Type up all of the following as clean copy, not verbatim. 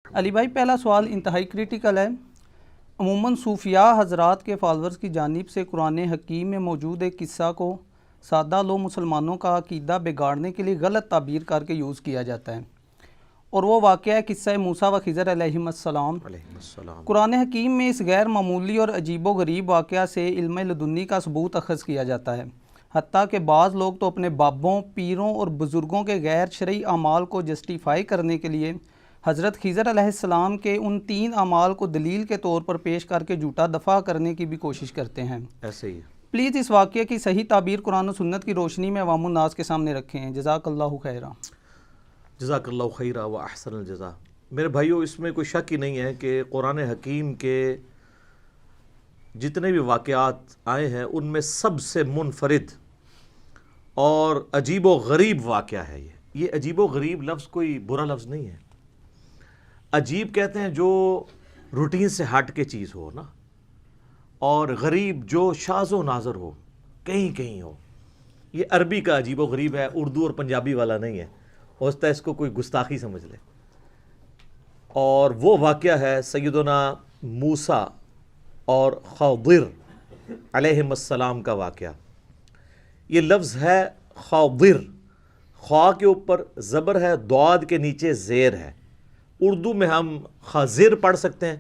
علی بھائی پہلا سوال انتہائی کریٹیکل ہے۔ عموماً صوفیاء حضرات کے فالورز کی جانب سے قرآن حکیم میں موجود ایک قصہ کو سادہ لو مسلمانوں کا عقیدہ بگاڑنے کے لیے غلط تعبیر کر کے یوز کیا جاتا ہے، اور وہ واقعہ ہے قصہ موسیٰ و خضر علیہم السلام۔ قرآن حکیم میں اس غیر معمولی اور عجیب و غریب واقعہ سے علم لدنی کا ثبوت اخذ کیا جاتا ہے، حتیٰ کہ بعض لوگ تو اپنے بابوں، پیروں اور بزرگوں کے غیر شرعی اعمال کو جسٹیفائی کرنے کے لیے حضرت خضر علیہ السلام کے ان 3 اعمال کو دلیل کے طور پر پیش کر کے جھوٹا دفاع کرنے کی بھی کوشش کرتے ہیں۔ ایسے ہی پلیز اس واقعے کی صحیح تعبیر قرآن و سنت کی روشنی میں عوام الناس کے سامنے رکھیں، جزاک اللہ خیرہ۔ جزاک اللہ خیرہ و احسن الجزا۔ میرے بھائیوں، اس میں کوئی شک ہی نہیں ہے کہ قرآن حکیم کے جتنے بھی واقعات آئے ہیں ان میں سب سے منفرد اور عجیب و غریب واقعہ ہے یہ عجیب و غریب لفظ کوئی برا لفظ نہیں ہے۔ عجیب کہتے ہیں جو روٹین سے ہٹ کے چیز ہو نا، اور غریب جو شاذ و نادر ہو، کہیں کہیں ہو۔ یہ عربی کا عجیب و غریب ہے، اردو اور پنجابی والا نہیں ہے، ہو سکتا ہے اس کو کوئی گستاخی سمجھ لے۔ اور وہ واقعہ ہے سیدنا موسیٰ اور خضر علیہم السلام کا واقعہ۔ یہ لفظ ہے خضر، خواہ کے اوپر زبر ہے، ضاد کے نیچے زیر ہے۔ اردو میں ہم خضر پڑھ سکتے ہیں،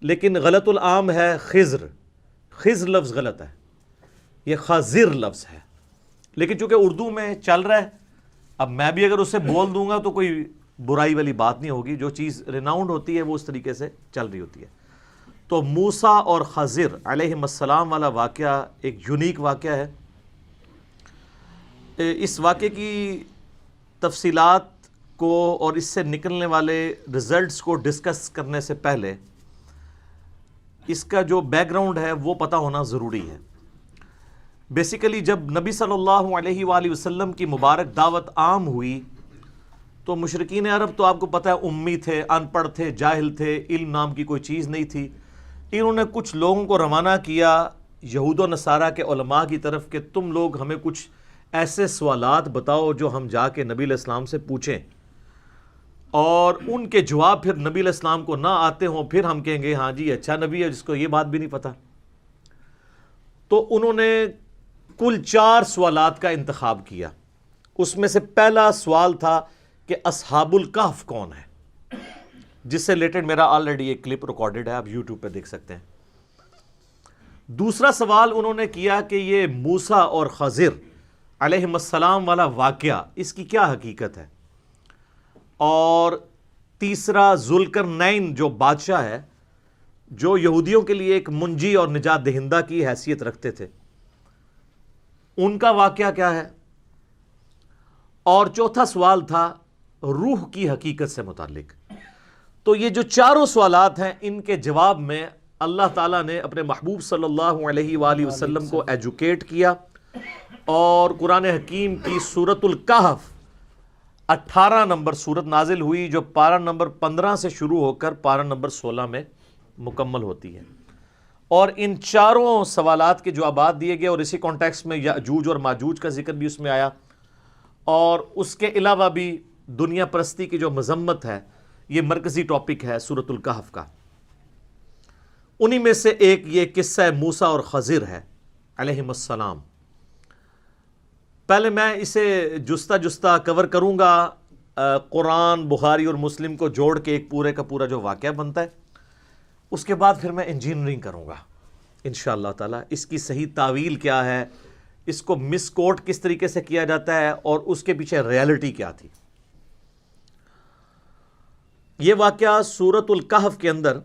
لیکن غلط العام ہے خضر۔ خضر لفظ غلط ہے، یہ خضر لفظ ہے، لیکن چونکہ اردو میں چل رہا ہے، اب میں بھی اگر اسے بول دوں گا تو کوئی برائی والی بات نہیں ہوگی۔ جو چیز ریناؤنڈ ہوتی ہے وہ اس طریقے سے چل رہی ہوتی ہے۔ تو موسیٰ اور خضر علیہم السلام والا واقعہ ایک یونیک واقعہ ہے۔ اس واقعے کی تفصیلات کو اور اس سے نکلنے والے ریزلٹس کو ڈسکس کرنے سے پہلے اس کا جو بیک گراؤنڈ ہے وہ پتہ ہونا ضروری ہے۔ بیسیکلی جب نبی صلی اللہ علیہ وآلہ وسلم کی مبارک دعوت عام ہوئی تو مشرکین عرب تو آپ کو پتہ ہے امی تھے، ان پڑھ تھے، جاہل تھے، علم نام کی کوئی چیز نہیں تھی۔ انہوں نے کچھ لوگوں کو روانہ کیا یہود و نصارہ کے علماء کی طرف کہ تم لوگ ہمیں کچھ ایسے سوالات بتاؤ جو ہم جا کے نبی علیہ السلام سے پوچھیں، اور ان کے جواب پھر نبی علیہ السلام کو نہ آتے ہوں، پھر ہم کہیں گے ہاں جی اچھا نبی ہے جس کو یہ بات بھی نہیں پتہ۔ تو انہوں نے کل 4 سوالات کا انتخاب کیا۔ اس میں سے پہلا سوال تھا کہ اصحاب الکہف کون ہے، جس سے ریلیٹڈ میرا آلریڈی ایک کلپ ریکارڈڈ ہے، آپ یوٹیوب پہ دیکھ سکتے ہیں۔ دوسرا سوال انہوں نے کیا کہ یہ موسیٰ اور خضر علیہم السلام والا واقعہ اس کی کیا حقیقت ہے۔ اور تیسرا ذوالقرنین جو بادشاہ ہے، جو یہودیوں کے لیے ایک منجی اور نجات دہندہ کی حیثیت رکھتے تھے، ان کا واقعہ کیا ہے۔ اور چوتھا سوال تھا روح کی حقیقت سے متعلق۔ تو یہ جو 4 سوالات ہیں ان کے جواب میں اللہ تعالیٰ نے اپنے محبوب صلی اللہ علیہ وآلہ وسلم کو ایجوکیٹ کیا، اور قرآن حکیم کی سورۃ الکہف 18 نمبر سورت نازل ہوئی، جو پارہ نمبر 15 سے شروع ہو کر پارہ نمبر 16 میں مکمل ہوتی ہے۔ اور ان 4 سوالات کے جوابات دیے گئے، اور اسی کانٹیکسٹ میں یاجوج اور ماجوج کا ذکر بھی اس میں آیا، اور اس کے علاوہ بھی دنیا پرستی کی جو مذمت ہے، یہ مرکزی ٹاپک ہے سورۃ الکہف کا۔ انہی میں سے ایک یہ قصہ موسیٰ اور خضر ہے علیہم السلام۔ پہلے میں اسے جستہ جستہ کور کروں گا، قرآن، بخاری اور مسلم کو جوڑ کے ایک پورے کا پورا جو واقعہ بنتا ہے۔ اس کے بعد پھر میں انجینئرنگ کروں گا انشاءاللہ تعالی، اس کی صحیح تعویل کیا ہے، اس کو مس کوٹ کس طریقے سے کیا جاتا ہے، اور اس کے پیچھے ریالٹی کیا تھی۔ یہ واقعہ سورۃ الکہف کے اندر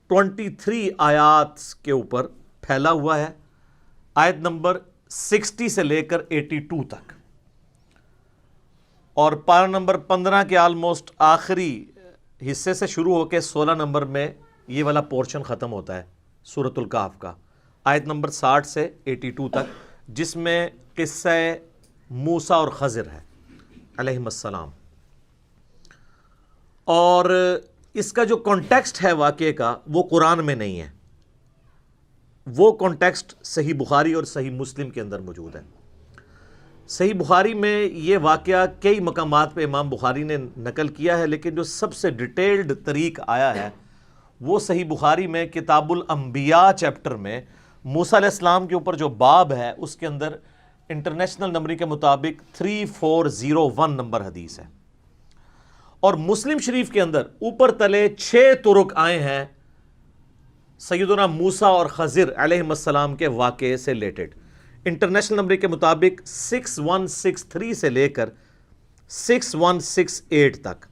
23 آیات کے اوپر پھیلا ہوا ہے، آیت نمبر 60 سے لے کر 82 تک، اور پارہ نمبر 15 کے آلموسٹ آخری حصے سے شروع ہو کے 16 نمبر میں یہ والا پورشن ختم ہوتا ہے سورۃ الکہف کا، آیت نمبر 60 سے 82 تک، جس میں قصہ موسیٰ اور خضر ہے علیہم السلام۔ اور اس کا جو کانٹیکسٹ ہے واقعے کا وہ قرآن میں نہیں ہے، وہ کانٹیکسٹ صحیح بخاری اور صحیح مسلم کے اندر موجود ہے۔ صحیح بخاری میں یہ واقعہ کئی مقامات پہ امام بخاری نے نقل کیا ہے، لیکن جو سب سے ڈیٹیلڈ طریق آیا ہے وہ صحیح بخاری میں کتاب الانبیاء چیپٹر میں موسیٰ علیہ السلام کے اوپر جو باب ہے اس کے اندر انٹرنیشنل نمبر کے مطابق 3401 نمبر حدیث ہے، اور مسلم شریف کے اندر اوپر تلے 6 طرق آئے ہیں سیدنا موسیٰ اور خضر علیہ السلام کے واقعے سے ریلیٹڈ۔ انٹرنیشنل نمبر کے مطابق 6163 سے لے کر 6168 تک۔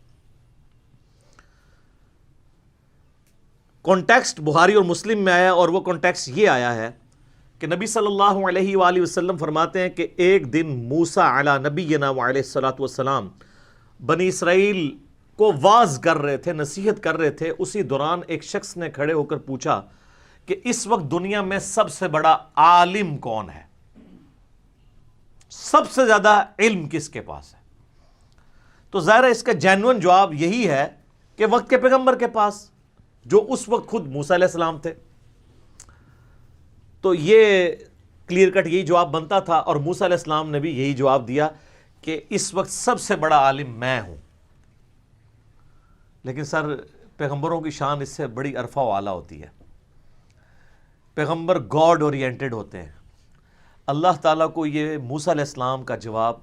کانٹیکسٹ بخاری اور مسلم میں آیا، اور وہ کانٹیکسٹ یہ آیا ہے کہ نبی صلی اللہ علیہ وآلہ وسلم فرماتے ہیں کہ ایک دن موسیٰ علی نبینا وعلیہ الصلوۃ والسلام بنی اسرائیل کو واعظ کر رہے تھے، نصیحت کر رہے تھے۔ اسی دوران ایک شخص نے کھڑے ہو کر پوچھا کہ اس وقت دنیا میں سب سے بڑا عالم کون ہے، سب سے زیادہ علم کس کے پاس ہے؟ تو ظاہر ہے اس کا جینوئن جواب یہی ہے کہ وقت کے پیغمبر کے پاس، جو اس وقت خود موسیٰ علیہ السلام تھے۔ تو یہ کلیئر کٹ یہی جواب بنتا تھا، اور موسیٰ علیہ السلام نے بھی یہی جواب دیا کہ اس وقت سب سے بڑا عالم میں ہوں۔ لیکن سر، پیغمبروں کی شان اس سے بڑی عرفہ و اعلیٰ ہوتی ہے۔ پیغمبر گاڈ اورینٹڈ ہوتے ہیں۔ اللہ تعالیٰ کو یہ موسیٰ علیہ السلام کا جواب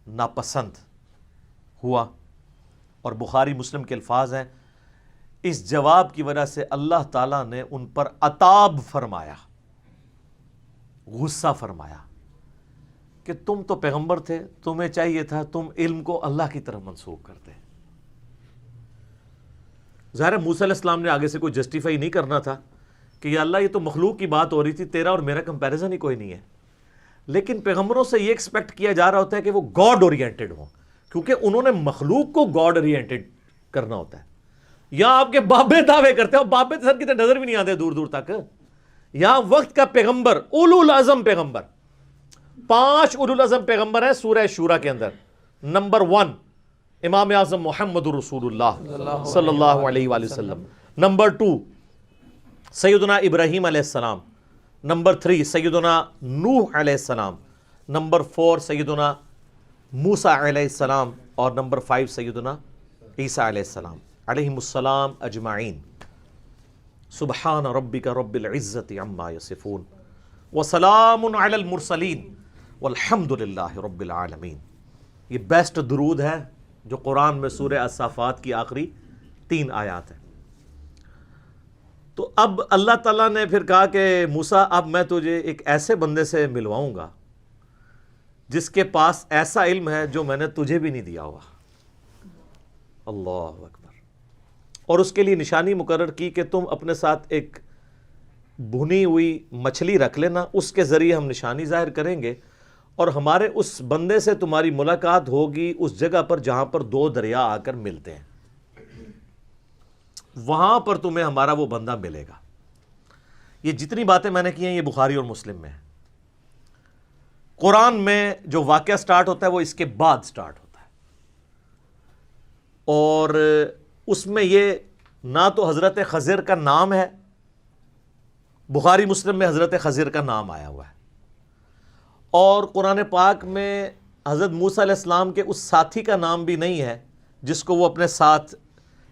ناپسند ہوا، اور بخاری مسلم کے الفاظ ہیں، اس جواب کی وجہ سے اللہ تعالیٰ نے ان پر عتاب فرمایا، غصہ فرمایا کہ تم تو پیغمبر تھے، تمہیں چاہیے تھا تم علم کو اللہ کی طرف منسوخ کرتے۔ ظاہر ہے موسیٰ علیہ السلام نے آگے سے کوئی جسٹیفائی نہیں کرنا تھا کہ یا اللہ یہ تو مخلوق کی بات ہو رہی تھی، تیرا اور میرا کمپیریزن ہی کوئی نہیں ہے۔ لیکن پیغمبروں سے یہ ایکسپیکٹ کیا جا رہا ہوتا ہے کہ وہ گاڈ اورینٹڈ ہوں، کیونکہ انہوں نے مخلوق کو گاڈ اورینٹڈ کرنا ہوتا ہے۔ یہاں آپ کے بابے دعوے کرتے ہیں، اور بابے سر کی تو نظر بھی نہیں آتے دور دور تک۔ یہاں وقت کا پیغمبر، اولو العزم پیغمبر، 5 اولو العزم پیغمبر ہیں سورہ شورى کے اندر۔ نمبر 1 امام اعظم محمد رسول اللہ صلی اللہ علیہ وآلہ وسلم۔ نمبر 2 سیدنا ابراہیم علیہ السلام۔ نمبر 3 سیدنا نوح علیہ السلام۔ نمبر 4 سیدنا موسیٰ علیہ السلام، اور نمبر 5 سیدنا عیسیٰ علیہ السلام علیہم السلام اجمعین۔ سبحان ربک رب العزت عما یصفون وسلام علی المرسلین والحمد للہ رب العالمین۔ یہ بیسٹ درود ہے جو قرآن میں سورہ الصافات کی آخری 3 آیات ہیں۔ تو اب اللہ تعالیٰ نے پھر کہا کہ موسیٰ، اب میں تجھے ایک ایسے بندے سے ملواؤں گا جس کے پاس ایسا علم ہے جو میں نے تجھے بھی نہیں دیا ہوا۔ اللہ اکبر۔ اور اس کے لیے نشانی مقرر کی کہ تم اپنے ساتھ ایک بھنی ہوئی مچھلی رکھ لینا، اس کے ذریعے ہم نشانی ظاہر کریں گے، اور ہمارے اس بندے سے تمہاری ملاقات ہوگی اس جگہ پر جہاں پر 2 دریا آ کر ملتے ہیں، وہاں پر تمہیں ہمارا وہ بندہ ملے گا۔ یہ جتنی باتیں میں نے کی ہیں یہ بخاری اور مسلم میں ہیں۔ قرآن میں جو واقعہ سٹارٹ ہوتا ہے وہ اس کے بعد سٹارٹ ہوتا ہے، اور اس میں یہ نہ تو حضرت خضر کا نام ہے، بخاری مسلم میں حضرت خضر کا نام آیا ہوا ہے، اور قرآن پاک میں حضرت موسیٰ علیہ السلام کے اس ساتھی کا نام بھی نہیں ہے جس کو وہ اپنے ساتھ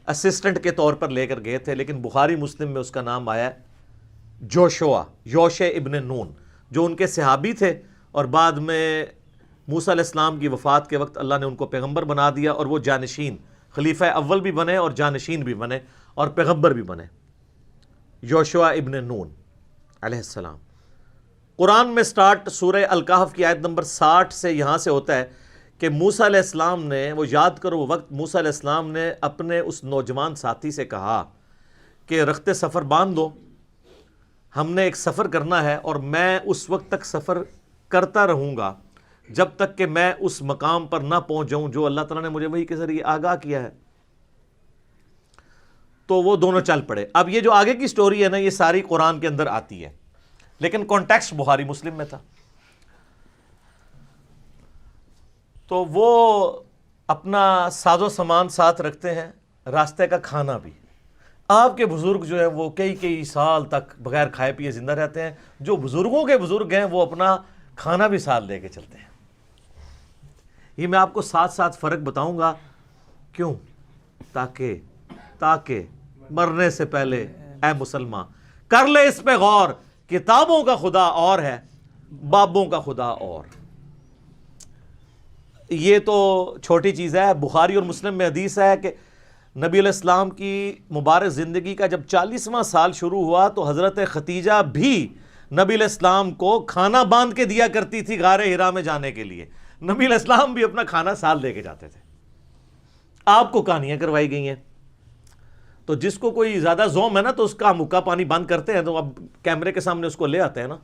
اسسٹنٹ کے طور پر لے کر گئے تھے، لیکن بخاری مسلم میں اس کا نام آیا ہے جوشوا، یوشع ابن نون، جو ان کے صحابی تھے، اور بعد میں موسیٰ علیہ السلام کی وفات کے وقت اللہ نے ان کو پیغمبر بنا دیا، اور وہ جانشین، خلیفہ اول بھی بنے اور جانشین بھی بنے اور پیغمبر بھی بنے، یوشع ابن نون علیہ السلام۔ قرآن میں سٹارٹ سورہ الکہف کی آیت نمبر 60 سے یہاں سے ہوتا ہے کہ موسیٰ علیہ السلام نے، وہ یاد کرو وہ وقت موسیٰ علیہ السلام نے اپنے اس نوجوان ساتھی سے کہا کہ رخت سفر باندھ دو، ہم نے ایک سفر کرنا ہے، اور میں اس وقت تک سفر کرتا رہوں گا جب تک کہ میں اس مقام پر نہ پہنچ جاؤں جو اللہ تعالیٰ نے مجھے وحی کے ذریعے آگاہ کیا ہے۔ تو وہ دونوں چل پڑے۔ اب یہ جو آگے کی سٹوری ہے نا، یہ ساری قرآن کے اندر آتی ہے، لیکن کانٹیکسٹ بخاری مسلم میں تھا۔ تو وہ اپنا ساز و سامان ساتھ رکھتے ہیں، راستے کا کھانا بھی۔ آپ کے بزرگ جو ہیں وہ کئی سال تک بغیر کھائے پیے زندہ رہتے ہیں، جو بزرگوں کے بزرگ ہیں وہ اپنا کھانا بھی ساتھ لے کے چلتے ہیں۔ یہ میں آپ کو ساتھ ساتھ فرق بتاؤں گا. کیوں؟ تاکہ مرنے سے پہلے اے مسلمان کر لے اس پہ غور. کتابوں کا خدا اور ہے، بابوں کا خدا اور. یہ تو چھوٹی چیز ہے. بخاری اور مسلم میں حدیث ہے کہ نبی علیہ السلام کی مبارک زندگی کا جب 40واں سال شروع ہوا تو حضرت ختیجہ بھی نبی علیہ السلام کو کھانا باندھ کے دیا کرتی تھی غار حرا میں جانے کے لیے. نبی علیہ السلام بھی اپنا کھانا ساتھ لے کے جاتے تھے. آپ کو کہانیاں کروائی گئی ہیں. تو جس کو کوئی زیادہ زوم ہے نا تو اس کا مکہ پانی بند کرتے ہیں تو اب کیمرے کے سامنے اس کو لے آتے ہیں نا.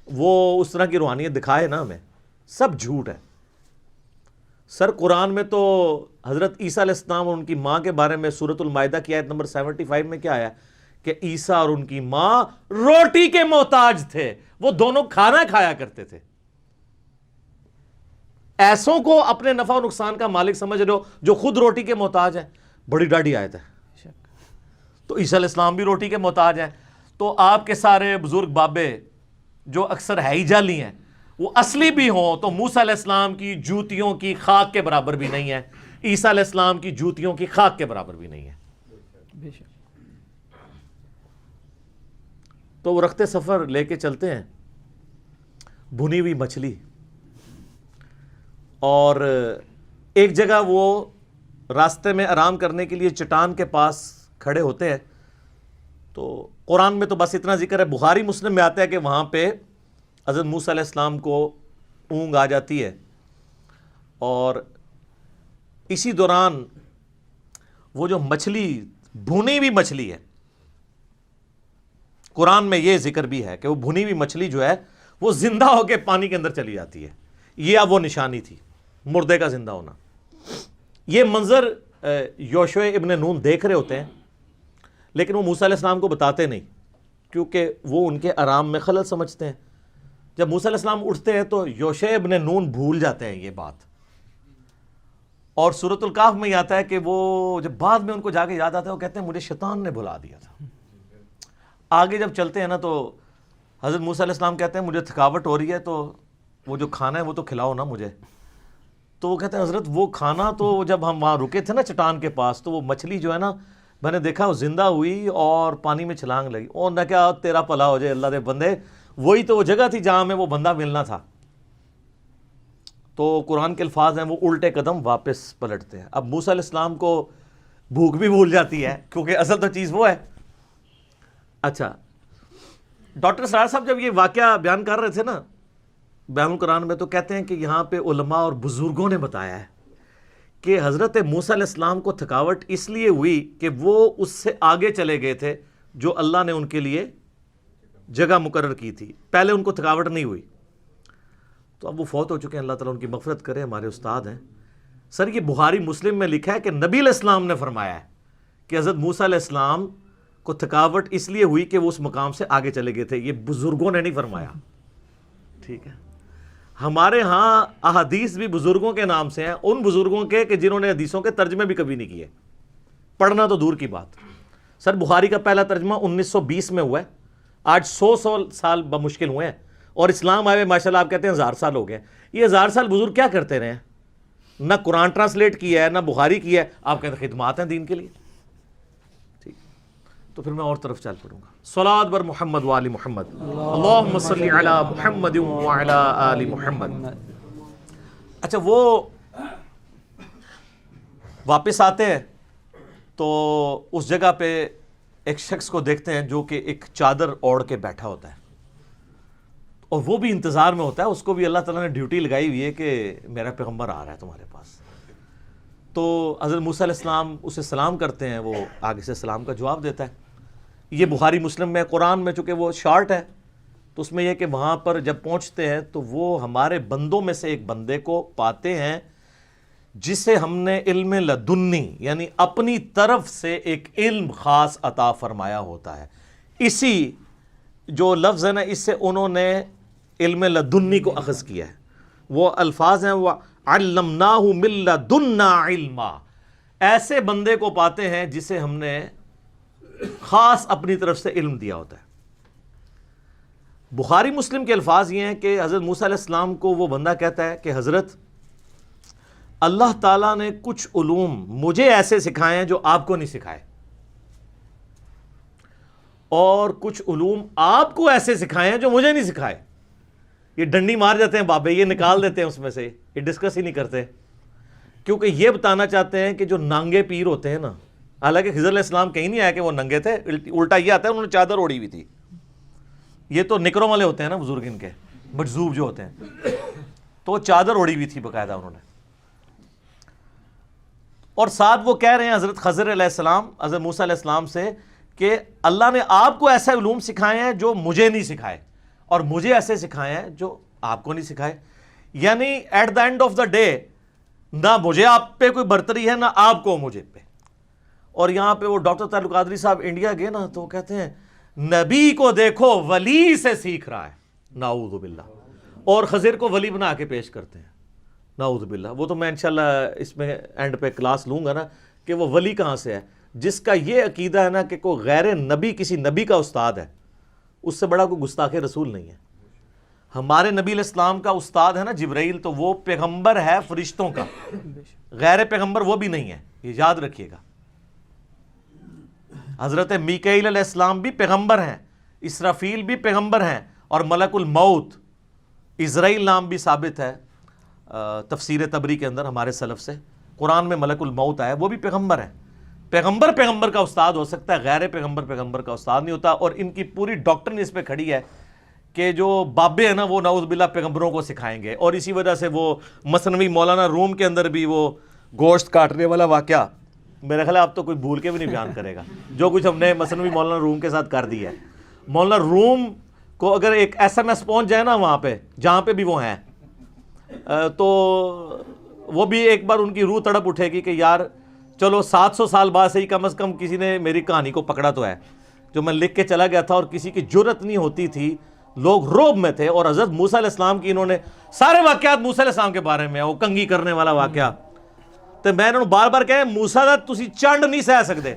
وہ اس طرح کی روحانیت دکھائے نا ہمیں. سب جھوٹ ہے. سر قرآن میں تو حضرت عیسیٰ علیہ السلام اور ان کی ماں کے بارے میں سورۃ المائدہ کی آیت نمبر 75 میں کیا آیا کہ عیسیٰ اور ان کی ماں روٹی کے محتاج تھے. وہ دونوں کھانا کھایا کرتے تھے. ایسوں کو اپنے نفع و نقصان کا مالک سمجھ رہے ہو جو خود روٹی کے محتاج ہیں. بڑی ڈاڈی آیت ہے. تو عیسیٰ علیہ السلام بھی روٹی کے محتاج ہیں. تو آپ کے سارے بزرگ بابے جو اکثر ہے ہی جعلی ہیں وہ اصلی بھی ہوں تو موسیٰ علیہ السلام کی جوتیوں کی خاک کے برابر بھی نہیں ہے. عیسیٰ علیہ السلام کی جوتیوں کی خاک کے برابر بھی نہیں ہے. تو وہ رخت سفر لے کے چلتے ہیں بھنی ہوئی مچھلی, اور ایک جگہ وہ راستے میں آرام کرنے کے لیے چٹان کے پاس کھڑے ہوتے ہیں. تو قرآن میں تو بس اتنا ذکر ہے. بخاری مسلم میں آتا ہے کہ وہاں پہ حضرت موسیٰ علیہ السلام کو اونگ آ جاتی ہے, اور اسی دوران وہ جو مچھلی بھنی ہوئی مچھلی ہے, قرآن میں یہ ذکر بھی ہے کہ وہ بھنی ہوئی مچھلی جو ہے وہ زندہ ہو کے پانی کے اندر چلی جاتی ہے. یہ اب وہ نشانی تھی مردے کا زندہ ہونا. یہ منظر یوشع ابن نون دیکھ رہے ہوتے ہیں لیکن وہ موسیٰ علیہ السلام کو بتاتے نہیں کیونکہ وہ ان کے آرام میں خلل سمجھتے ہیں. جب موسیٰ علیہ السلام اٹھتے ہیں تو یوشع ابن نون بھول جاتے ہیں یہ بات, اور سورۃ الکہف میں یہ آتا ہے کہ وہ جب بعد میں ان کو جا کے یاد آتا ہے وہ کہتے ہیں مجھے شیطان نے بھلا دیا تھا. آگے جب چلتے ہیں نا تو حضرت موسیٰ علیہ السلام کہتے ہیں مجھے تھکاوٹ ہو رہی ہے تو وہ جو کھانا ہے وہ تو کھلاؤ نا مجھے. تو وہ کہتے ہیں حضرت وہ کھانا تو جب ہم وہاں رکے تھے نا چٹان کے پاس تو وہ مچھلی جو ہے نا میں نے دیکھا وہ زندہ ہوئی اور پانی میں چھلانگ لگی. اور نہ کیا تیرا پلا ہو جائے اللہ دے بندے, وہی تو وہ جگہ تھی جہاں میں وہ بندہ ملنا تھا. تو قرآن کے الفاظ ہیں وہ الٹے قدم واپس پلٹتے ہیں. اب موسیٰ علیہ السلام کو بھوک بھی بھول جاتی ہے کیونکہ اصل تو چیز وہ ہے. اچھا, ڈاکٹر سرار صاحب جب یہ واقعہ بیان کر رہے تھے نا بیان القرآن میں تو کہتے ہیں کہ یہاں پہ علماء اور بزرگوں نے بتایا ہے کہ حضرت موسیٰ علیہ السلام کو تھکاوٹ اس لیے ہوئی کہ وہ اس سے آگے چلے گئے تھے جو اللہ نے ان کے لیے جگہ مقرر کی تھی. پہلے ان کو تھکاوٹ نہیں ہوئی. تو اب وہ فوت ہو چکے ہیں, اللہ تعالیٰ ان کی مغفرت کرے, ہمارے استاد ہیں. سر یہ بخاری مسلم میں لکھا ہے کہ نبی علیہ السلام نے فرمایا ہے کہ حضرت موسیٰ علیہ السلام کو تھکاوٹ اس لیے ہوئی کہ وہ اس مقام سے آگے چلے گئے تھے. یہ بزرگوں نے نہیں فرمایا. ٹھیک ہے, ہمارے ہاں احادیث بھی بزرگوں کے نام سے ہیں, ان بزرگوں کے کہ جنہوں نے حدیثوں کے ترجمے بھی کبھی نہیں کیے, پڑھنا تو دور کی بات. سر بخاری کا پہلا ترجمہ 1920 میں ہوا ہے. آج 100 سال بمشکل ہوئے ہیں, اور اسلام آئے ماشاءاللہ آپ کہتے ہیں 1000 سال ہو گئے. یہ 1000 سال بزرگ کیا کرتے رہے ہیں؟ نہ قرآن ٹرانسلیٹ کیا ہے نہ بخاری کیا ہے. آپ کہتے ہیں خدمات ہیں دین کے لیے. ٹھیک, تو پھر میں اور طرف چل پڑوں گا. صلوات بر محمد و آل محمد, اللہم صلی علی محمد و علی آل محمد. اچھا, وہ واپس آتے ہیں تو اس جگہ پہ ایک شخص کو دیکھتے ہیں جو کہ ایک چادر اوڑھ کے بیٹھا ہوتا ہے, اور وہ بھی انتظار میں ہوتا ہے. اس کو بھی اللہ تعالیٰ نے ڈیوٹی لگائی ہوئی ہے کہ میرا پیغمبر آ رہا ہے تمہارے پاس. تو حضرت موسیٰ علیہ السلام اسے سلام کرتے ہیں, وہ آگے سے سلام کا جواب دیتا ہے. یہ بخاری مسلم میں, قرآن میں چونکہ وہ شارٹ ہے تو اس میں یہ کہ وہاں پر جب پہنچتے ہیں تو وہ ہمارے بندوں میں سے ایک بندے کو پاتے ہیں جسے ہم نے علم لدنی یعنی اپنی طرف سے ایک علم خاص عطا فرمایا ہوتا ہے. اسی جو لفظ ہے نا اس سے انہوں نے علم لدنی کو اخذ کیا ہے. وہ الفاظ ہیں وَعَلَّمْنَاهُ مِن لَّدُنَّا عِلْمًا. ایسے بندے کو پاتے ہیں جسے ہم نے خاص اپنی طرف سے علم دیا ہوتا ہے. بخاری مسلم کے الفاظ یہ ہیں کہ حضرت موسیٰ علیہ السلام کو وہ بندہ کہتا ہے کہ حضرت اللہ تعالیٰ نے کچھ علوم مجھے ایسے سکھائے ہیں جو آپ کو نہیں سکھائے، اور کچھ علوم آپ کو ایسے سکھائے ہیں جو مجھے نہیں سکھائے۔ یہ ڈنڈی مار جاتے ہیں بابے، یہ نکال دیتے ہیں اس میں سے، یہ ڈسکس ہی نہیں کرتے، کیونکہ یہ بتانا چاہتے ہیں کہ جو ننگے پیر ہوتے ہیں نا، حالانکہ خضر علیہ السلام کہیں نہیں آیا کہ وہ ننگے تھے، الٹا یہ آتا ہے انہوں نے چادر اوڑی ہوئی تھی۔ یہ تو نکروں والے ہوتے ہیں نا بزرگ، ان کے مجذوب جو ہوتے ہیں، تو چادر اوڑی ہوئی تھی باقاعدہ انہوں نے۔ اور ساتھ وہ کہہ رہے ہیں حضرت خضر علیہ السلام حضرت موسیٰ علیہ السلام سے کہ اللہ نے آپ کو ایسے علوم سکھائے ہیں جو مجھے نہیں سکھائے، اور مجھے ایسے سکھائے ہیں جو آپ کو نہیں سکھائے۔ یعنی at the end of the day نہ مجھے آپ پہ کوئی برتری ہے نہ آپ کو مجھے پہ۔ اور یہاں پہ وہ ڈاکٹر تعلق قادری صاحب انڈیا گئے نا، تو کہتے ہیں نبی کو دیکھو ولی سے سیکھ رہا ہے، نعوذ باللہ، اور خضر کو ولی بنا کے پیش کرتے ہیں، نعوذ باللہ۔ وہ تو میں انشاءاللہ اس میں اینڈ پہ کلاس لوں گا نا کہ وہ ولی کہاں سے ہے، جس کا یہ عقیدہ ہے نا کہ کوئی غیر نبی کسی نبی کا استاد ہے، اس سے بڑا کوئی گستاخ رسول نہیں ہے۔ ہمارے نبی علیہ السلام کا استاد ہے نا جبرائیل، تو وہ پیغمبر ہے فرشتوں کا، غیر پیغمبر وہ بھی نہیں ہے، یہ یاد رکھیے گا۔ حضرت میکائیل علیہ السلام بھی پیغمبر ہیں، اسرافیل بھی پیغمبر ہیں، اور ملک الموت اسرائیل نام بھی ثابت ہے تفسیر تبری کے اندر ہمارے سلف سے، قرآن میں ملک الموت آیا، وہ بھی پیغمبر ہیں۔ پیغمبر کا استاد ہو سکتا ہے، غیر پیغمبر کا استاد نہیں ہوتا۔ اور ان کی پوری ڈاکٹرن اس پہ کھڑی ہے کہ جو بابے ہیں نا وہ نعوذ باللہ پیغمبروں کو سکھائیں گے، اور اسی وجہ سے وہ مثنوی مولانا روم کے اندر بھی وہ گوشت کاٹنے والا واقعہ، میرے خیال اب تو کوئی بھول کے بھی نہیں بیان کرے گا جو کچھ ہم نے مثنوی مولانا روم کے ساتھ کر دیا ہے۔ مولانا روم کو اگر ایک SMS پہنچ جائے نا وہاں پہ جہاں پہ بھی وہ ہیں، تو وہ بھی ایک بار ان کی روح تڑپ اٹھے گی کہ یار چلو 700 سال بعد سے ہی کم از کم کسی نے میری کہانی کو پکڑا تو ہے، جو میں لکھ کے چلا گیا تھا اور کسی کی جرت نہیں ہوتی تھی، لوگ روب میں تھے۔ اور حضرت موسیٰ علیہ السلام کی انہوں نے سارے واقعات موسیٰ علیہ السلام کے بارے میں، وہ کنگھی کرنے والا واقعہ، تو میں انہوں نے بار بار کہا موسیٰ دا تسی چنڈ نہیں سہ سکتے۔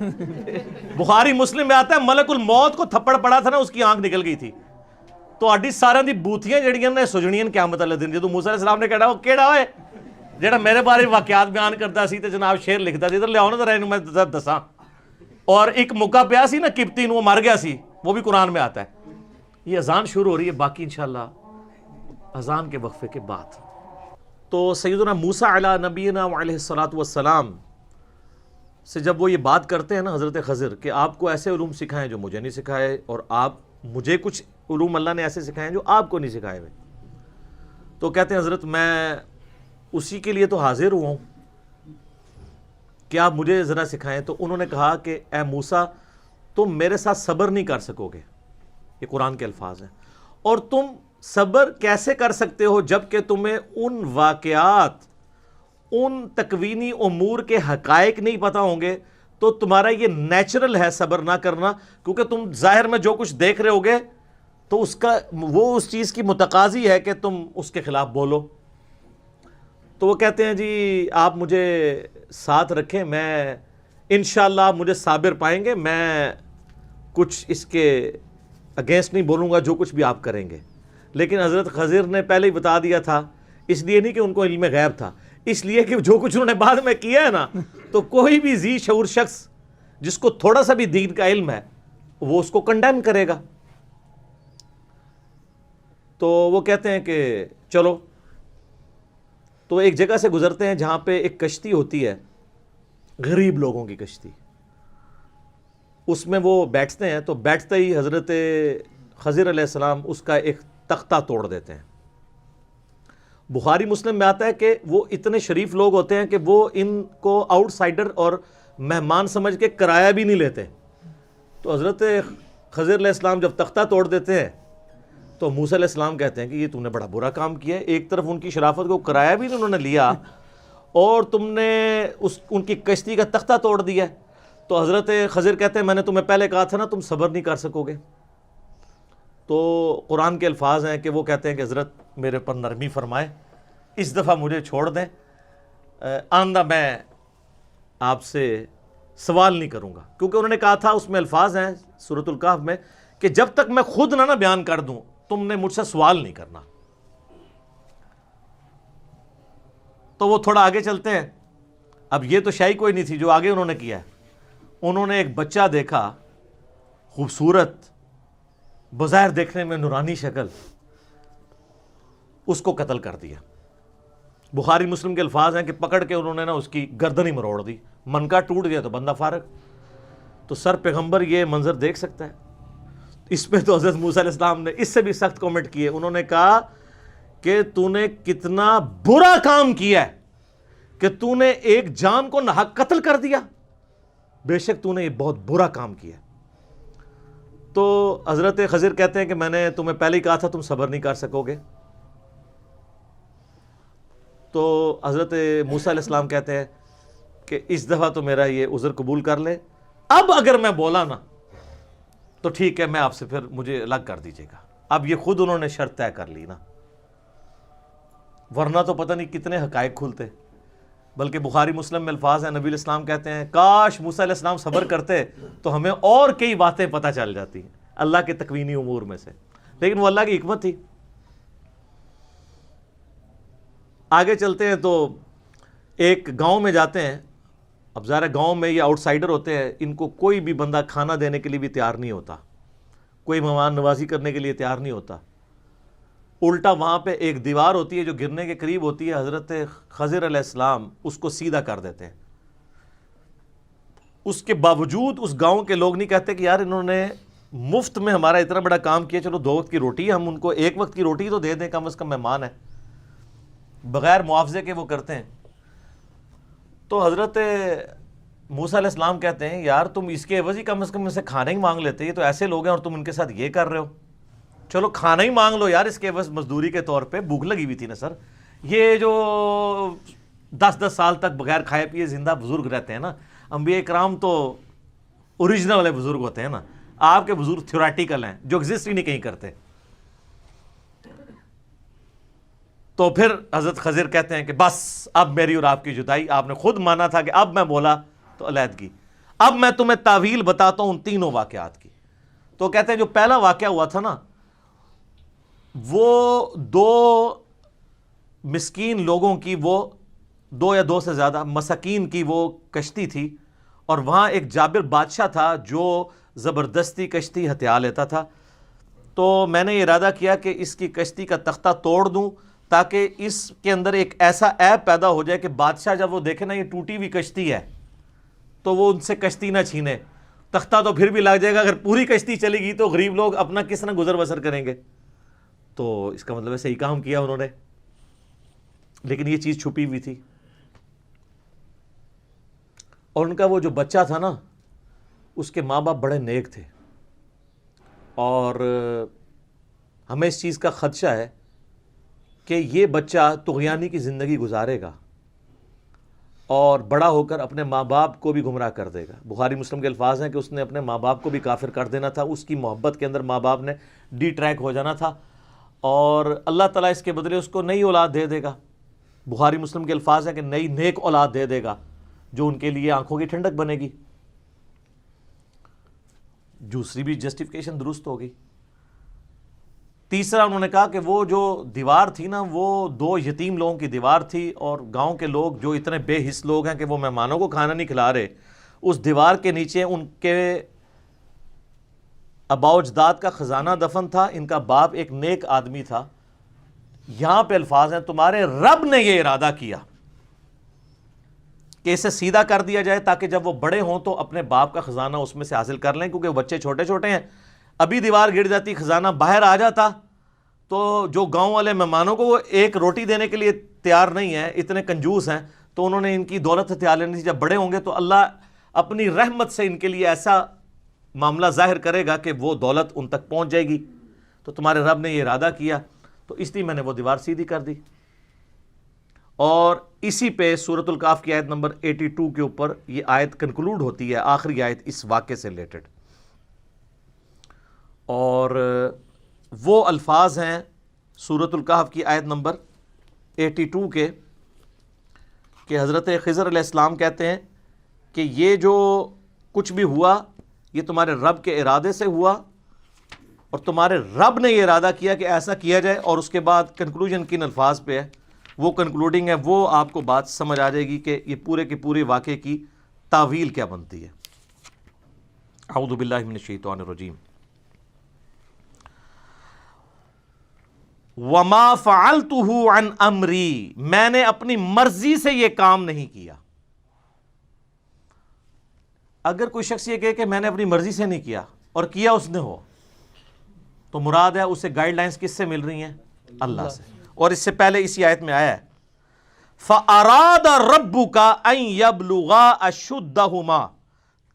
بخاری مسلم میں آتا ہے ملک الموت کو تھپڑ پڑا تھا نا، اس کی آنکھ نکل گئی تھی۔ تو آڈی سارے دی بوتیاں جڑیاں نے سجنیاں قیامت والے دن، جدوں موسیٰ علیہ السلام نے کہا وہ کیڑا ہوئے جڑا میرے بارے واقعات بیان کرتا سی تے جناب شعر لکھتا سی، ادھر لے آؤ نا ذرا اینوں میں دساں۔ اور ایک موقع پیا سی نا قبطی نو، وہ مر گیا سی، وہ بھی قرآن میں آتا ہے۔ یہ اذان شروع ہو رہی ہے، باقی انشاءاللہ اذان کے وقفے کے بعد۔ تو سیدنا موسیٰ علی نبینا علیہ الصلاۃ والسلام سے جب وہ یہ بات کرتے ہیں نا حضرت خضر کہ آپ کو ایسے علوم سکھائیں جو مجھے نہیں سکھائے، اور آپ مجھے کچھ علوم اللہ نے ایسے سکھائے ہیں جو آپ کو نہیں سکھائے ہوئے، تو کہتے ہیں حضرت میں اسی کے لیے تو حاضر ہوا ہوں کہ آپ مجھے ذرا سکھائیں۔ تو انہوں نے کہا کہ اے موسیٰ تم میرے ساتھ صبر نہیں کر سکو گے، یہ قرآن کے الفاظ ہیں، اور تم صبر کیسے کر سکتے ہو جب کہ تمہیں ان واقعات، ان تکوینی امور کے حقائق نہیں پتہ ہوں گے، تو تمہارا یہ نیچرل ہے صبر نہ کرنا، کیونکہ تم ظاہر میں جو کچھ دیکھ رہے ہوگے تو اس کا وہ اس چیز کی متقاضی ہے کہ تم اس کے خلاف بولو۔ تو وہ کہتے ہیں جی آپ مجھے ساتھ رکھیں، میں انشاءاللہ آپ مجھے صابر پائیں گے، میں کچھ اس کے اگینسٹ نہیں بولوں گا جو کچھ بھی آپ کریں گے۔ لیکن حضرت خضر نے پہلے ہی بتا دیا تھا، اس لیے نہیں کہ ان کو علم غیب تھا، اس لیے کہ جو کچھ انہوں نے بعد میں کیا ہے نا، تو کوئی بھی ذی شعور شخص جس کو تھوڑا سا بھی دین کا علم ہے وہ اس کو کنڈیم کرے گا۔ تو وہ کہتے ہیں کہ چلو، تو ایک جگہ سے گزرتے ہیں جہاں پہ ایک کشتی ہوتی ہے، غریب لوگوں کی کشتی، اس میں وہ بیٹھتے ہیں، تو بیٹھتے ہی حضرت خضر علیہ السلام اس کا ایک تختہ توڑ دیتے ہیں۔ بخاری مسلم میں آتا ہے کہ وہ اتنے شریف لوگ ہوتے ہیں کہ وہ ان کو آؤٹ سائڈر اور مہمان سمجھ کے کرایہ بھی نہیں لیتے۔ تو حضرت خضر علیہ السلام جب تختہ توڑ دیتے ہیں تو موسیٰ علیہ السلام کہتے ہیں کہ یہ تم نے بڑا برا کام کیا ہے، ایک طرف ان کی شرافت کو کرایہ بھی انہوں نے لیا اور تم نے ان کی کشتی کا تختہ توڑ دیا۔ تو حضرت خضر کہتے ہیں میں نے تمہیں پہلے کہا تھا نا تم صبر نہیں کر سکو گے۔ تو قرآن کے الفاظ ہیں کہ وہ کہتے ہیں کہ حضرت میرے پر نرمی فرمائے، اس دفعہ مجھے چھوڑ دیں، آئندہ میں آپ سے سوال نہیں کروں گا، کیونکہ انہوں نے کہا تھا، اس میں الفاظ ہیں سورۃ الکہف میں کہ جب تک میں خود نہ بیان کر دوں تم نے مجھ سے سوال نہیں کرنا۔ تو وہ تھوڑا آگے چلتے ہیں. اب یہ تو شاہی کوئی نہیں تھی جو آگے انہوں نے کیا ہے. انہوں نے ایک بچہ دیکھا, خوبصورت, بظاہر دیکھنے میں نورانی شکل, اس کو قتل کر دیا. بخاری مسلم کے الفاظ ہیں کہ پکڑ کے انہوں نے نا اس کی گردن ہی مروڑ دی, منکا ٹوٹ گیا تو بندہ فارغ. تو سر پیغمبر یہ منظر دیکھ سکتا ہے؟ اس پہ تو حضرت موسیٰ علیہ السلام نے اس سے بھی سخت کامنٹ کیے. انہوں نے کہا کہ تو نے کتنا برا کام کیا ہے کہ تو نے ایک جان کو ناحق قتل کر دیا, بے شک تو نے یہ بہت برا کام کیا. تو حضرت خضر کہتے ہیں کہ میں نے تمہیں پہلے ہی کہا تھا تم صبر نہیں کر سکو گے. تو حضرت موسیٰ علیہ السلام کہتے ہیں کہ اس دفعہ تو میرا یہ عذر قبول کر لے, اب اگر میں بولا نا تو ٹھیک ہے, میں آپ سے پھر مجھے الگ کر دیجیے گا. اب یہ خود انہوں نے شرط طے کر لی نا, ورنہ تو پتہ نہیں کتنے حقائق کھلتے. بلکہ بخاری مسلم میں الفاظ ہیں, نبی علیہ السلام کہتے ہیں کاش موسیٰ علیہ السلام صبر کرتے تو ہمیں اور کئی باتیں پتہ چل جاتی ہیں اللہ کے تکوینی امور میں سے, لیکن وہ اللہ کی حکمت تھی. آگے چلتے ہیں تو ایک گاؤں میں جاتے ہیں. اب ظاہر گاؤں میں یہ آؤٹ سائڈر ہوتے ہیں, ان کو کوئی بھی بندہ کھانا دینے کے لیے بھی تیار نہیں ہوتا, کوئی مہمان نوازی کرنے کے لیے تیار نہیں ہوتا. الٹا وہاں پہ ایک دیوار ہوتی ہے جو گرنے کے قریب ہوتی ہے, حضرت خضر علیہ السلام اس کو سیدھا کر دیتے ہیں. اس کے باوجود اس گاؤں کے لوگ نہیں کہتے کہ یار انہوں نے مفت میں ہمارا اتنا بڑا کام کیا, چلو 2 وقت کی روٹی, ہم ان کو 1 وقت کی روٹی تو دے دیں, کم از کم مہمان ہے. بغیر معاوضے کے وہ کرتے ہیں. تو حضرت موسیٰ علیہ السلام کہتے ہیں یار تم اس کے عوض ہی کم از کم ان سے کھانا ہی مانگ لیتے, یہ تو ایسے لوگ ہیں اور تم ان کے ساتھ یہ کر رہے ہو. چلو کھانا ہی مانگ لو یار اس کے عوض مزدوری کے طور پہ, بھوک لگی ہوئی تھی نا سر. یہ جو 10-10 سال تک بغیر کھائے پیے زندہ بزرگ رہتے ہیں نا, انبیاء کرام تو اوریجنل والے بزرگ ہوتے ہیں نا, آپ کے بزرگ تھیوریٹیکل ہیں جو ایگزسٹ ہی نہیں کہیں کرتے. تو پھر حضرت خضر کہتے ہیں کہ بس اب میری اور آپ کی جدائی, آپ نے خود مانا تھا کہ اب میں بولا تو علیحدگی. اب میں تمہیں تعویل بتاتا ہوں ان تینوں واقعات کی. تو کہتے ہیں جو پہلا واقعہ ہوا تھا نا, وہ 2 مسکین لوگوں کی, وہ 2 یا 2 سے زیادہ مساکین کی وہ کشتی تھی, اور وہاں ایک جابر بادشاہ تھا جو زبردستی کشتی ہتھیا لیتا تھا. تو میں نے یہ ارادہ کیا کہ اس کی کشتی کا تختہ توڑ دوں تاکہ اس کے اندر ایک ایسا عیب پیدا ہو جائے کہ بادشاہ جب وہ دیکھے نا یہ ٹوٹی ہوئی کشتی ہے تو وہ ان سے کشتی نہ چھینے. تختہ تو پھر بھی لگ جائے گا, اگر پوری کشتی چلے گی تو غریب لوگ اپنا کس طرح گزر بسر کریں گے. تو اس کا مطلب ہے صحیح کام کیا انہوں نے, لیکن یہ چیز چھپی ہوئی تھی. اور ان کا وہ جو بچہ تھا نا, اس کے ماں باپ بڑے نیک تھے, اور ہمیں اس چیز کا خدشہ ہے کہ یہ بچہ طغیانی کی زندگی گزارے گا اور بڑا ہو کر اپنے ماں باپ کو بھی گمراہ کر دے گا. بخاری مسلم کے الفاظ ہیں کہ اس نے اپنے ماں باپ کو بھی کافر کر دینا تھا, اس کی محبت کے اندر ماں باپ نے ڈی ٹریک ہو جانا تھا, اور اللہ تعالیٰ اس کے بدلے اس کو نئی اولاد دے دے گا. بخاری مسلم کے الفاظ ہیں کہ نئی نیک اولاد دے دے گا جو ان کے لیے آنکھوں کی ٹھنڈک بنے گی. دوسری بھی جسٹیفیکیشن درست ہوگی. تیسرا انہوں نے کہا کہ وہ جو دیوار تھی نا, وہ 2 یتیم لوگوں کی دیوار تھی, اور گاؤں کے لوگ جو اتنے بے حس لوگ ہیں کہ وہ مہمانوں کو کھانا نہیں کھلا رہے, اس دیوار کے نیچے ان کے آباء و اجداد کا خزانہ دفن تھا. ان کا باپ ایک نیک آدمی تھا. یہاں پہ الفاظ ہیں تمہارے رب نے یہ ارادہ کیا کہ اسے سیدھا کر دیا جائے تاکہ جب وہ بڑے ہوں تو اپنے باپ کا خزانہ اس میں سے حاصل کر لیں, کیونکہ وہ بچے چھوٹے چھوٹے ہیں. ابھی دیوار گر جاتی, خزانہ باہر آ جاتا, تو جو گاؤں والے مہمانوں کو وہ ایک روٹی دینے کے لیے تیار نہیں ہے, اتنے کنجوس ہیں, تو انہوں نے ان کی دولت ہتھیار لینی تھی. جب بڑے ہوں گے تو اللہ اپنی رحمت سے ان کے لیے ایسا معاملہ ظاہر کرے گا کہ وہ دولت ان تک پہنچ جائے گی. تو تمہارے رب نے یہ ارادہ کیا, تو اس لیے میں نے وہ دیوار سیدھی کر دی. اور اسی پہ سورۃ الکاف کی آیت نمبر 82 کے اوپر یہ آیت کنکلوڈ ہوتی ہے, آخری آیت اس واقعے سے ریلیٹڈ. اور وہ الفاظ ہیں سورۃ الکہف کی آیت نمبر 82 کے, کہ حضرت خضر علیہ السلام کہتے ہیں کہ یہ جو کچھ بھی ہوا یہ تمہارے رب کے ارادے سے ہوا, اور تمہارے رب نے یہ ارادہ کیا کہ ایسا کیا جائے. اور اس کے بعد کنکلوژن کن الفاظ پہ ہے, وہ کنکلوڈنگ ہے، وہ آپ کو بات سمجھ آ جائے گی کہ یہ پورے کے پورے واقعے کی تعویل کیا بنتی ہے۔ اعوذ باللہ من الشیطان الرجیم۔ وما فعلتہ عن امری، میں نے اپنی مرضی سے یہ کام نہیں کیا۔ اگر کوئی شخص یہ کہے کہ میں نے اپنی مرضی سے نہیں کیا اور کیا اس نے ہو، تو مراد ہے اسے گائیڈ لائنز کس سے مل رہی ہیں؟ اللہ سے۔ اور اس سے پہلے اسی آیت میں آیا ہے فَأَرَادَ رَبُّكَ أَن يَبْلُغَا أَشُدَّهُمَا،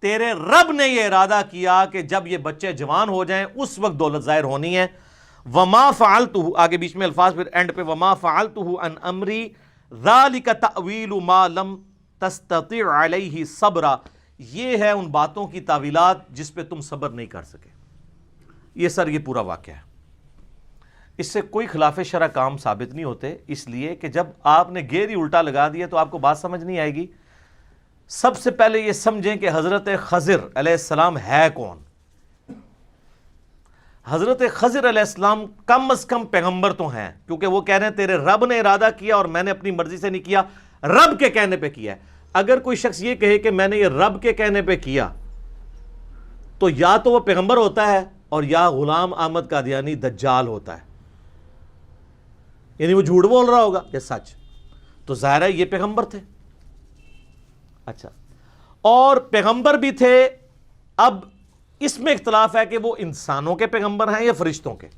تیرے رب نے یہ ارادہ کیا کہ جب یہ بچے جوان ہو جائیں اس وقت دولت ظاہر ہونی ہے۔ وَمَا فَعَلْتُهُ، آگے بیچ میں الفاظ پھر اینڈ پہ وَمَا فَعَلْتُهُ عَنْ أَمْرِي ذَلِكَ تَأْوِيلُ مَا لَمْ تَسْتَطِعْ عَلَيْهِ صَبْرًا، یہ ہے ان باتوں کی تعویلات جس پہ تم صبر نہیں کر سکے۔ یہ سر یہ پورا واقعہ ہے۔ اس سے کوئی خلاف شرع کام ثابت نہیں ہوتے، اس لیے کہ جب آپ نے گیر ہی الٹا لگا دیا تو آپ کو بات سمجھ نہیں آئے گی۔ سب سے پہلے یہ سمجھیں کہ حضرت خضر علیہ السلام ہے کون۔ حضرت خضر علیہ السلام کم از کم پیغمبر تو ہیں، کیونکہ وہ کہہ رہے ہیں تیرے رب نے ارادہ کیا اور میں نے اپنی مرضی سے نہیں کیا، رب کے کہنے پہ کیا ہے۔ اگر کوئی شخص یہ کہے کہ میں نے یہ رب کے کہنے پہ کیا، تو یا تو وہ پیغمبر ہوتا ہے اور یا غلام احمد قادیانی دجال ہوتا ہے، یعنی وہ جھوٹ بول رہا ہوگا یا سچ۔ تو ظاہر ہے یہ پیغمبر تھے۔ اچھا، اور پیغمبر بھی تھے۔ اب اس میں اختلاف ہے کہ وہ انسانوں کے پیغمبر ہیں یا فرشتوں کے۔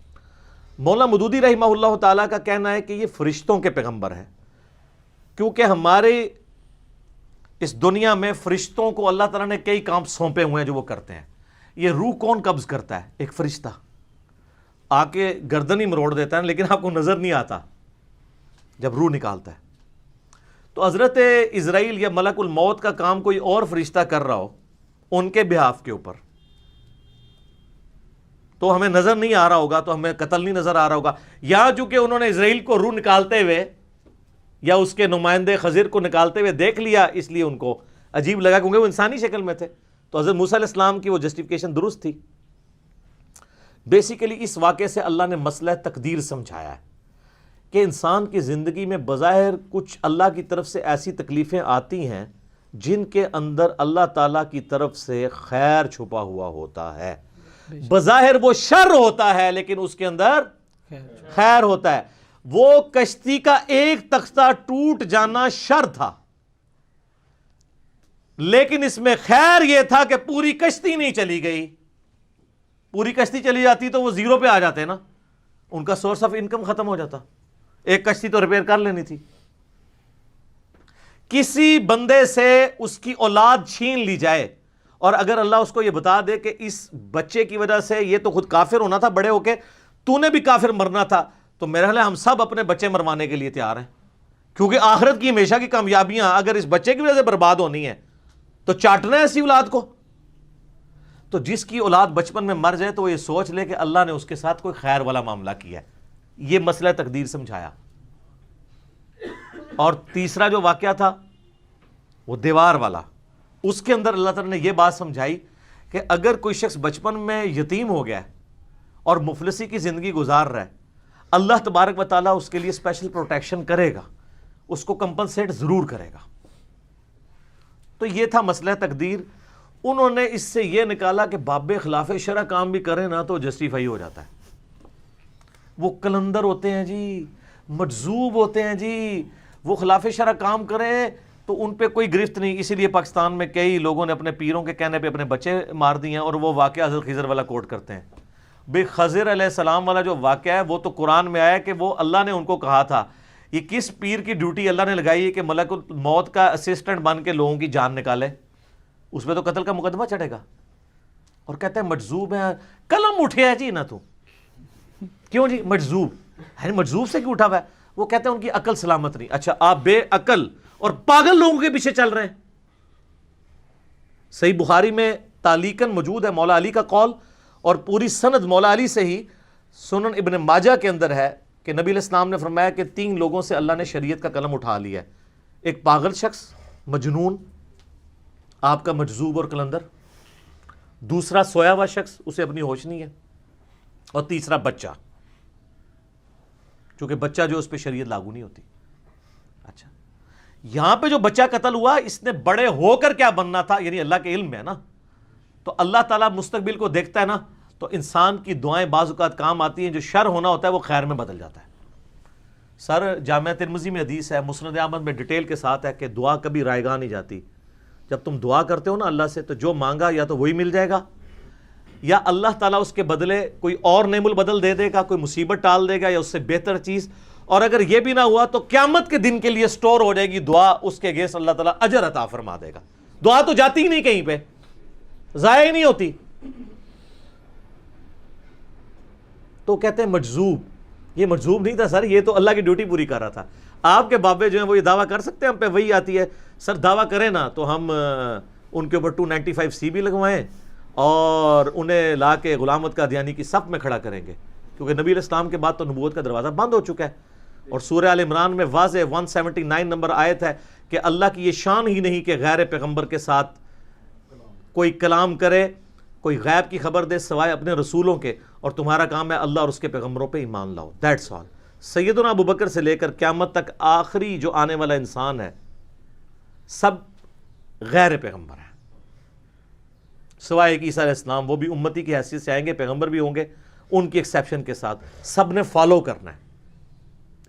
مولانا مودودی رحمہ اللہ تعالیٰ کا کہنا ہے کہ یہ فرشتوں کے پیغمبر ہیں، کیونکہ ہمارے اس دنیا میں فرشتوں کو اللہ تعالیٰ نے کئی کام سونپے ہوئے ہیں جو وہ کرتے ہیں۔ یہ روح کون قبض کرتا ہے؟ ایک فرشتہ آ کے گردن ہی مروڑ دیتا ہے، لیکن آپ کو نظر نہیں آتا جب روح نکالتا ہے۔ تو حضرت اسرائیل یا ملک الموت کا کام کوئی اور فرشتہ کر رہا ہو ان کے بہاف کے اوپر، تو ہمیں نظر نہیں آ رہا ہوگا، تو ہمیں قتل نہیں نظر آ رہا ہوگا۔ یا چونکہ انہوں نے اسرائیل کو روح نکالتے ہوئے یا اس کے نمائندے خضر کو نکالتے ہوئے دیکھ لیا، اس لیے ان کو عجیب لگا، کیونکہ وہ انسانی شکل میں تھے۔ تو حضرت موسیٰ علیہ السلام کی وہ جسٹیفیکیشن درست تھی۔ بیسیکلی اس واقعے سے اللہ نے مسئلہ تقدیر سمجھایا ہے کہ انسان کی زندگی میں بظاہر کچھ اللہ کی طرف سے ایسی تکلیفیں آتی ہیں جن کے اندر اللہ تعالیٰ کی طرف سے خیر چھپا ہوا ہوتا ہے۔ بظاہر وہ شر ہوتا ہے لیکن اس کے اندر خیر ہوتا ہے۔ وہ کشتی کا ایک تختہ ٹوٹ جانا شر تھا، لیکن اس میں خیر یہ تھا کہ پوری کشتی نہیں چلی گئی۔ پوری کشتی چلی جاتی تو وہ زیرو پہ آ جاتے نا، ان کا سورس آف انکم ختم ہو جاتا۔ ایک کشتی تو ریپیئر کر لینی تھی۔ کسی بندے سے اس کی اولاد چھین لی جائے اور اگر اللہ اس کو یہ بتا دے کہ اس بچے کی وجہ سے یہ تو خود کافر ہونا تھا بڑے ہو کے، تو نے بھی کافر مرنا تھا، تو میرا خیال ہے ہم سب اپنے بچے مروانے کے لیے تیار ہیں، کیونکہ آخرت کی ہمیشہ کی کامیابیاں اگر اس بچے کی وجہ سے برباد ہونی ہے تو چاٹنا ہے ایسی اولاد کو۔ تو جس کی اولاد بچپن میں مر جائے تو وہ یہ سوچ لے کہ اللہ نے اس کے ساتھ کوئی خیر والا معاملہ کیا ہے۔ یہ مسئلہ تقدیر سمجھایا۔ اور تیسرا جو واقعہ تھا وہ دیوار والا، اس کے اندر اللہ تعالیٰ نے یہ بات سمجھائی کہ اگر کوئی شخص بچپن میں یتیم ہو گیا ہے اور مفلسی کی زندگی گزار رہا ہے، اللہ تبارک و تعالیٰ اس کے لیے اسپیشل پروٹیکشن کرے گا، اس کو کمپنسیٹ ضرور کرے گا۔ تو یہ تھا مسئلہ تقدیر۔ انہوں نے اس سے یہ نکالا کہ باب خلاف شرع کام بھی کریں نا تو جسٹیفائی ہو جاتا ہے۔ وہ کلندر ہوتے ہیں جی، مجذوب ہوتے ہیں جی، وہ خلاف شرع کام کریں تو ان پہ کوئی گرفت نہیں۔ اسی لیے پاکستان میں کئی لوگوں نے اپنے پیروں کے کہنے پہ اپنے بچے مار دیے ہیں، اور وہ واقعہ حضرت خضر والا کوٹ کرتے ہیں۔ بے خضر علیہ السلام والا جو واقعہ ہے وہ تو قرآن میں آیا کہ وہ اللہ نے ان کو کہا تھا، یہ کس پیر کی ڈیوٹی اللہ نے لگائی ہے کہ ملک الموت کا اسسٹنٹ بن کے لوگوں کی جان نکالے، اس پہ تو قتل کا مقدمہ چڑھے گا۔ اور کہتے ہیں مجذوب ہے، قلم اٹھے جی نہ تو کیوں جی مجذوب، مجذوب سے کیوں اٹھا ہوا ہے؟ وہ کہتے ہیں ان کی عقل سلامت نہیں۔ اچھا، آپ بے عقل اور پاگل لوگوں کے پیچھے چل رہے ہیں۔ صحیح بخاری میں تعلیقاً موجود ہے مولا علی کا قول، اور پوری سند مولا علی سے ہی سنن ابن ماجہ کے اندر ہے کہ نبی علیہ السلام نے فرمایا کہ 3 لوگوں سے اللہ نے شریعت کا قلم اٹھا لیا ہے۔ ایک پاگل شخص، مجنون، آپ کا مجذوب اور قلندر، دوسرا سویا ہوا شخص، اسے اپنی ہوش نہیں ہے، اور تیسرا بچہ، چونکہ بچہ جو اس پہ شریعت لاگو نہیں ہوتی۔ اچھا یہاں پہ جو بچہ قتل ہوا اس نے بڑے ہو کر کیا بننا تھا، یعنی اللہ کے علم میں ہے نا، تو اللہ تعالیٰ مستقبل کو دیکھتا ہے نا، تو انسان کی دعائیں بعض اوقات کام آتی ہیں، جو شر ہونا ہوتا ہے وہ خیر میں بدل جاتا ہے. سر جامعہ ترمذی میں حدیث ہے، مسند احمد میں ڈیٹیل کے ساتھ ہے کہ دعا کبھی رائے گاہ نہیں جاتی. جب تم دعا کرتے ہو نا اللہ سے، تو جو مانگا یا تو وہی مل جائے گا، یا اللہ تعالیٰ اس کے بدلے کوئی اور نعم البدل دے دے گا، کوئی مصیبت ٹال دے گا یا اس سے بہتر چیز. اور اگر یہ بھی نہ ہوا تو قیامت کے دن کے لیے سٹور ہو جائے گی دعا، اس کے اگینسٹ اللہ تعالیٰ اجر عطا فرما دے گا. دعا تو جاتی ہی نہیں کہیں پہ، ضائع ہی نہیں ہوتی. تو کہتے ہیں مجذوب، یہ مجذوب نہیں تھا سر، یہ تو اللہ کی ڈیوٹی پوری کر رہا تھا. آپ کے بابے جو ہیں وہ یہ دعویٰ کر سکتے ہیں ہم پہ وہی آتی ہے؟ سر دعویٰ کریں نا تو ہم ان کے اوپر 295C بھی لگوائیں اور انہیں لا کے غلامت کا دیانی کی صف میں کھڑا کریں گے، کیونکہ نبی علیہ السلام کے بعد تو نبوت کا دروازہ بند ہو چکا ہے. اور سورہ آل عمران میں واضح 179 نمبر آیت ہے کہ اللہ کی یہ شان ہی نہیں کہ غیر پیغمبر کے ساتھ کوئی کلام کرے، کوئی غیب کی خبر دے سوائے اپنے رسولوں کے، اور تمہارا کام ہے اللہ اور اس کے پیغمبروں پہ ایمان لاؤ. That's all. سیدنا ابو بکر سے لے کر قیامت تک آخری جو آنے والا انسان ہے سب غیر پیغمبر ہیں، سوائے کہ عیسیٰ علیہ السلام، وہ بھی امتی کی حیثیت سے آئیں گے، پیغمبر بھی ہوں گے، ان کی ایکسیپشن کے ساتھ سب نے فالو کرنا ہے.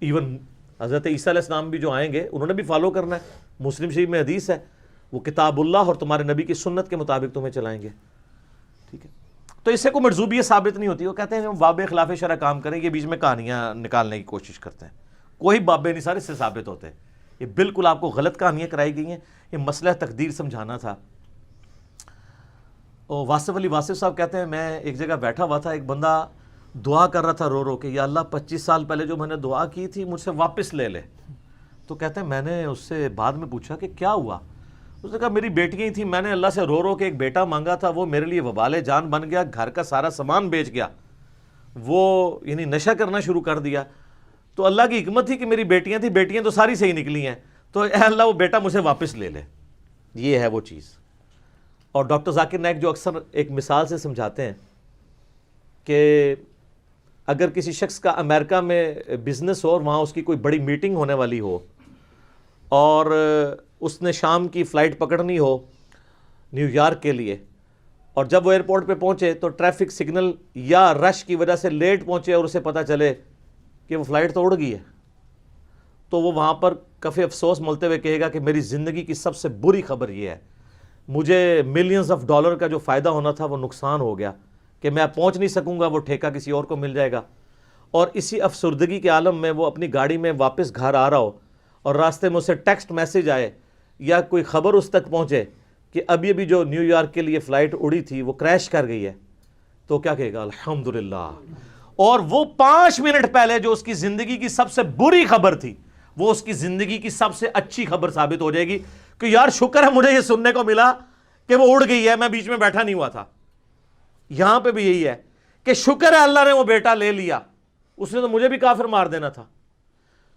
ایون حضرت عیسیٰ علیہ السلام بھی جو آئیں گے انہوں نے بھی فالو کرنا ہے. مسلم شریف میں حدیث ہے وہ کتاب اللہ اور تمہارے نبی کی سنت کے مطابق تمہیں چلائیں گے. ٹھیک ہے، تو اس سے کوئی مرزوبیت ثابت نہیں ہوتی. وہ کہتے ہیں بابے خلاف شرع کام کریں، یہ بیچ میں کہانیاں نکالنے کی کوشش کرتے ہیں. کوئی بابے نہیں سارے اس سے ثابت ہوتے. یہ بالکل آپ کو غلط کہانیاں کرائی گئی ہیں. یہ مسئلہ تقدیر سمجھانا تھا. اور واصف علی واصف صاحب کہتے ہیں میں ایک جگہ بیٹھا ہوا تھا، ایک بندہ دعا کر رہا تھا رو رو کے، یا اللہ 25 سال پہلے جو میں نے دعا کی تھی مجھ سے واپس لے لے. تو کہتے ہیں میں نے اس سے بعد میں پوچھا کہ کیا ہوا؟ اس نے کہا میری بیٹیاں ہی تھیں، میں نے اللہ سے رو رو کے ایک بیٹا مانگا تھا، وہ میرے لیے وبال جان بن گیا، گھر کا سارا سامان بیچ گیا، وہ یعنی نشہ کرنا شروع کر دیا. تو اللہ کی حکمت تھی کہ میری بیٹیاں تھیں، بیٹیاں تو ساری صحیح نکلی ہیں، تو اے اللہ وہ بیٹا مجھے واپس لے لے. یہ ہے وہ چیز. اور ڈاکٹر ذاکر نائک جو اکثر ایک مثال سے سمجھاتے ہیں کہ اگر کسی شخص کا امریکہ میں بزنس ہو اور وہاں اس کی کوئی بڑی میٹنگ ہونے والی ہو اور اس نے شام کی فلائٹ پکڑنی ہو نیو یارک کے لیے، اور جب وہ ایئرپورٹ پہ پہنچے تو ٹریفک سگنل یا رش کی وجہ سے لیٹ پہنچے اور اسے پتہ چلے کہ وہ فلائٹ تو اڑ گئی ہے، تو وہ وہاں پر کفِ افسوس ملتے ہوئے کہے گا کہ میری زندگی کی سب سے بری خبر یہ ہے، مجھے ملینز آف ڈالر کا جو فائدہ ہونا تھا وہ نقصان ہو گیا، کہ میں پہنچ نہیں سکوں گا، وہ ٹھیکہ کسی اور کو مل جائے گا. اور اسی افسردگی کے عالم میں وہ اپنی گاڑی میں واپس گھر آ رہا ہو اور راستے میں اسے ٹیکسٹ میسج آئے یا کوئی خبر اس تک پہنچے کہ ابھی ابھی جو نیو یارک کے لیے فلائٹ اڑی تھی وہ کریش کر گئی ہے، تو کیا کہے گا؟ الحمدللہ. اور وہ 5 منٹ پہلے جو اس کی زندگی کی سب سے بری خبر تھی وہ اس کی زندگی کی سب سے اچھی خبر ثابت ہو جائے گی کہ یار شکر ہے مجھے یہ سننے کو ملا کہ وہ اڑ گئی ہے، میں بیچ میں بیٹھا نہیں ہوا تھا. یہاں پہ بھی یہی ہے کہ شکر ہے اللہ نے وہ بیٹا لے لیا، اس نے تو مجھے بھی کافر مار دینا تھا.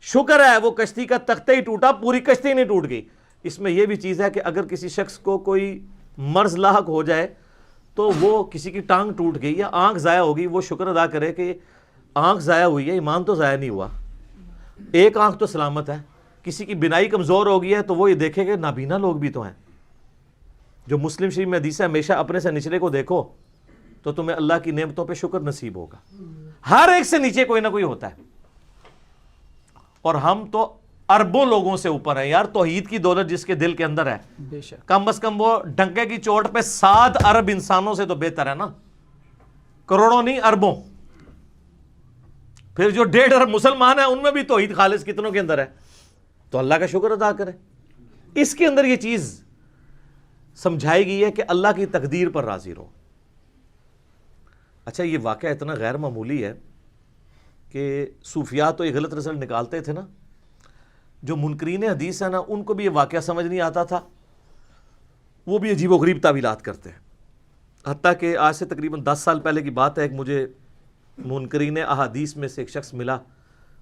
شکر ہے وہ کشتی کا تختہ ہی ٹوٹا، پوری کشتی نہیں ٹوٹ گئی. اس میں یہ بھی چیز ہے کہ اگر کسی شخص کو کوئی مرض لاحق ہو جائے تو وہ کسی کی ٹانگ ٹوٹ گئی یا آنکھ ضائع ہو گئی، وہ شکر ادا کرے کہ آنکھ ضائع ہوئی ہے، ایمان تو ضائع نہیں ہوا، ایک آنکھ تو سلامت ہے. کسی کی بینائی کمزور ہو گئی ہے تو وہ یہ دیکھے کہ نابینا لوگ بھی تو ہیں. جو مسلم شریف میں حدیث ہے ہمیشہ اپنے سے نچلے کو دیکھو تو تمہیں اللہ کی نعمتوں پہ شکر نصیب ہوگا. ہر ایک سے نیچے کوئی نہ کوئی ہوتا ہے، اور ہم تو اربوں لوگوں سے اوپر ہیں. یار توحید کی دولت جس کے دل کے اندر ہے، بے شک کم از کم وہ ڈنکے کی چوٹ پہ 7 ارب انسانوں سے تو بہتر ہے نا، کروڑوں نہیں اربوں. پھر جو 1.5 ارب مسلمان ہیں ان میں بھی توحید خالص کتنوں کے اندر ہے، تو اللہ کا شکر ادا کرے. اس کے اندر یہ چیز سمجھائی گئی ہے کہ اللہ کی تقدیر پر راضی رہو. اچھا یہ واقعہ اتنا غیر معمولی ہے کہ صوفیاء تو یہ غلط رزلٹ نکالتے تھے نا، جو منکرین حدیث ہیں نا ان کو بھی یہ واقعہ سمجھ نہیں آتا تھا، وہ بھی عجیب و غریب تعویلات کرتے ہیں. حتیٰ کہ آج سے تقریباً 10 سال پہلے کی بات ہے کہ مجھے منکرین احادیث میں سے ایک شخص ملا،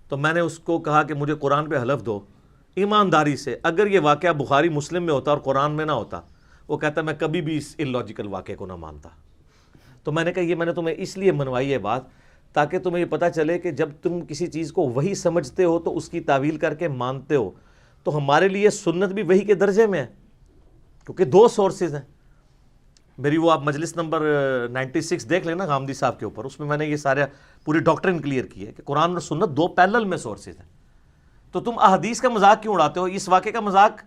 تو میں نے اس کو کہا کہ مجھے قرآن پہ حلف دو ایمانداری سے، اگر یہ واقعہ بخاری مسلم میں ہوتا اور قرآن میں نہ ہوتا. وہ کہتا ہے میں کبھی بھی اس اللاجیکل واقعے کو نہ مانتا. تو میں نے کہا یہ میں نے تمہیں اس لیے منوائی ہے بات تاکہ تمہیں یہ پتہ چلے کہ جب تم کسی چیز کو وہی سمجھتے ہو تو اس کی تعویل کر کے مانتے ہو، تو ہمارے لیے سنت بھی وہی کے درجے میں ہے، کیونکہ دو سورسز ہیں. میری وہ آپ مجلس نمبر 96 دیکھ لینا غامدی صاحب کے اوپر، اس میں نے یہ سارا پوری ڈاکٹرن کلیئر کی ہے کہ قرآن اور سنت دو پیرلل میں سورسز ہیں. تو تم احادیث کا مذاق کیوں اڑاتے ہو؟ اس واقعے کا مذاق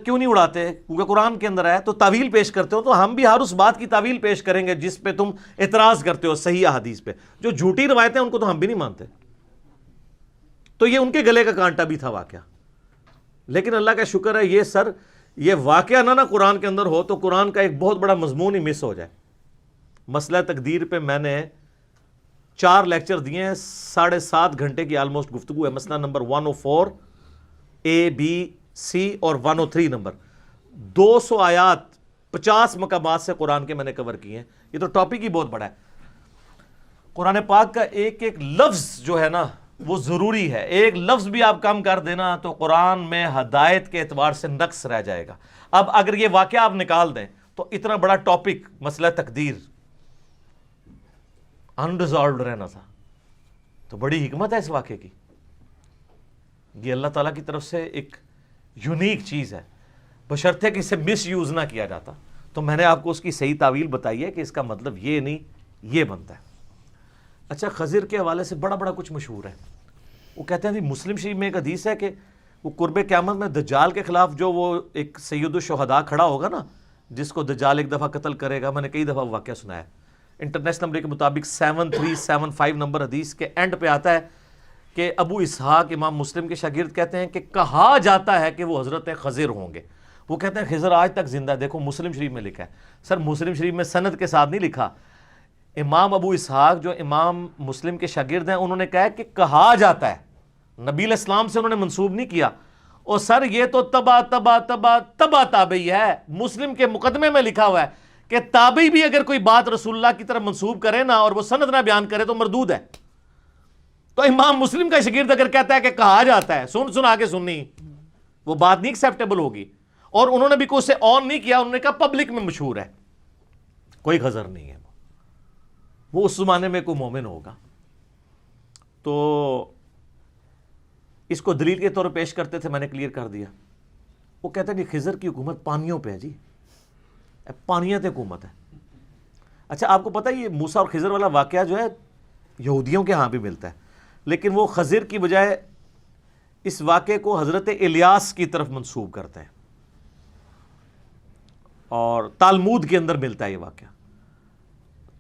کیوں نہیں اڑاتے؟ کیونکہ قرآن کے اندر ہے تو تعویل پیش کرتے ہو. تو ہم بھی ہر اس بات کی تعویل پیش کریں گے جس پہ تم اعتراض کرتے ہو صحیح احادیث پہ. جو جھوٹی روایتیں ان کو تو ہم بھی نہیں مانتے. تو یہ ان کے گلے کا کانٹا بھی تھا واقعہ. لیکن اللہ کا شکر ہے یہ واقعہ نہ قرآن کے اندر ہو تو قرآن کا ایک بہت بڑا مضمون ہی مس ہو جائے. مسئلہ تقدیر پہ میں نے 4 لیکچر دیے ہیں، 7.5 گھنٹے کی آلموسٹ گفتگو ہے. مسئلہ نمبر 104 A B C اور 103 نمبر 200 آیات 50 مقامات سے قرآن کے میں نے کور کیے ہیں. یہ تو ٹاپک ہی بہت بڑا ہے. قرآن پاک کا ایک ایک لفظ جو ہے نا وہ ضروری ہے. ایک لفظ بھی آپ کم کر دینا تو قرآن میں ہدایت کے اعتبار سے نقص رہ جائے گا. اب اگر یہ واقعہ آپ نکال دیں تو اتنا بڑا ٹاپک مسئلہ تقدیر انریزالوڈ رہنا تھا. تو بڑی حکمت ہے اس واقعے کی. یہ اللہ تعالیٰ کی طرف سے ایک یونیک چیز ہے، بشرطے کہ اسے مس یوز نہ کیا جاتا. تو میں نے آپ کو اس کی صحیح تعویل بتائی ہے کہ اس کا مطلب یہ نہیں یہ بنتا ہے. اچھا، خضر کے حوالے سے بڑا کچھ مشہور ہے. وہ کہتے ہیں مسلم شریف میں ایک حدیث ہے کہ وہ قرب قیامت میں دجال کے خلاف جو وہ ایک سید الشہداء کھڑا ہوگا نا، جس کو دجال ایک دفعہ قتل کرے گا. میں نے کئی دفعہ واقعہ سنا ہے. انٹرنیشنل نمبر کے مطابق 7375 نمبر حدیث کے اینڈ پہ آتا ہے کہ ابو اسحاق امام مسلم کے شاگرد کہتے ہیں کہ کہا جاتا ہے کہ وہ حضرت خضر ہوں گے. وہ کہتے ہیں خضر آج تک زندہ ہے. دیکھو مسلم شریف میں لکھا ہے. سر مسلم شریف میں سند کے ساتھ نہیں لکھا. امام ابو اسحاق جو امام مسلم کے شاگرد ہیں انہوں نے کہا کہ کہا جاتا ہے، نبی علیہ السلام سے انہوں نے منسوب نہیں کیا. اور سر یہ تو تبا تابعی ہے. مسلم کے مقدمے میں لکھا ہوا ہے کہ تابعی بھی اگر کوئی بات رسول اللہ کی طرف منسوب کرے نا اور وہ سند نہ بیان کرے تو مردود ہے. تو امام مسلم کا شاگرد اگر کہتا ہے کہ کہا جاتا ہے، سن آگے سننی، وہ بات نہیں ایکسیپٹیبل ہوگی. اور انہوں نے بھی کوئی اسے آن نہیں کیا. انہوں نے کہا پبلک میں مشہور ہے، کوئی خضر نہیں ہے. وہ اس زمانے میں کوئی مومن ہوگا. تو اس کو دلیل کے طور پر پیش کرتے تھے. میں نے کلیئر کر دیا. وہ کہتے ہیں کہ خضر کی حکومت پانیوں پہ ہے. جی پانیت حکومت ہے. اچھا آپ کو پتہ ہے یہ موسیٰ اور خضر والا واقعہ جو ہے یہودیوں کے ہاں بھی ملتا ہے، لیکن وہ خضر کی بجائے اس واقعے کو حضرت الیاس کی طرف منسوب کرتے ہیں. اور تالمود کے اندر ملتا ہے یہ واقعہ.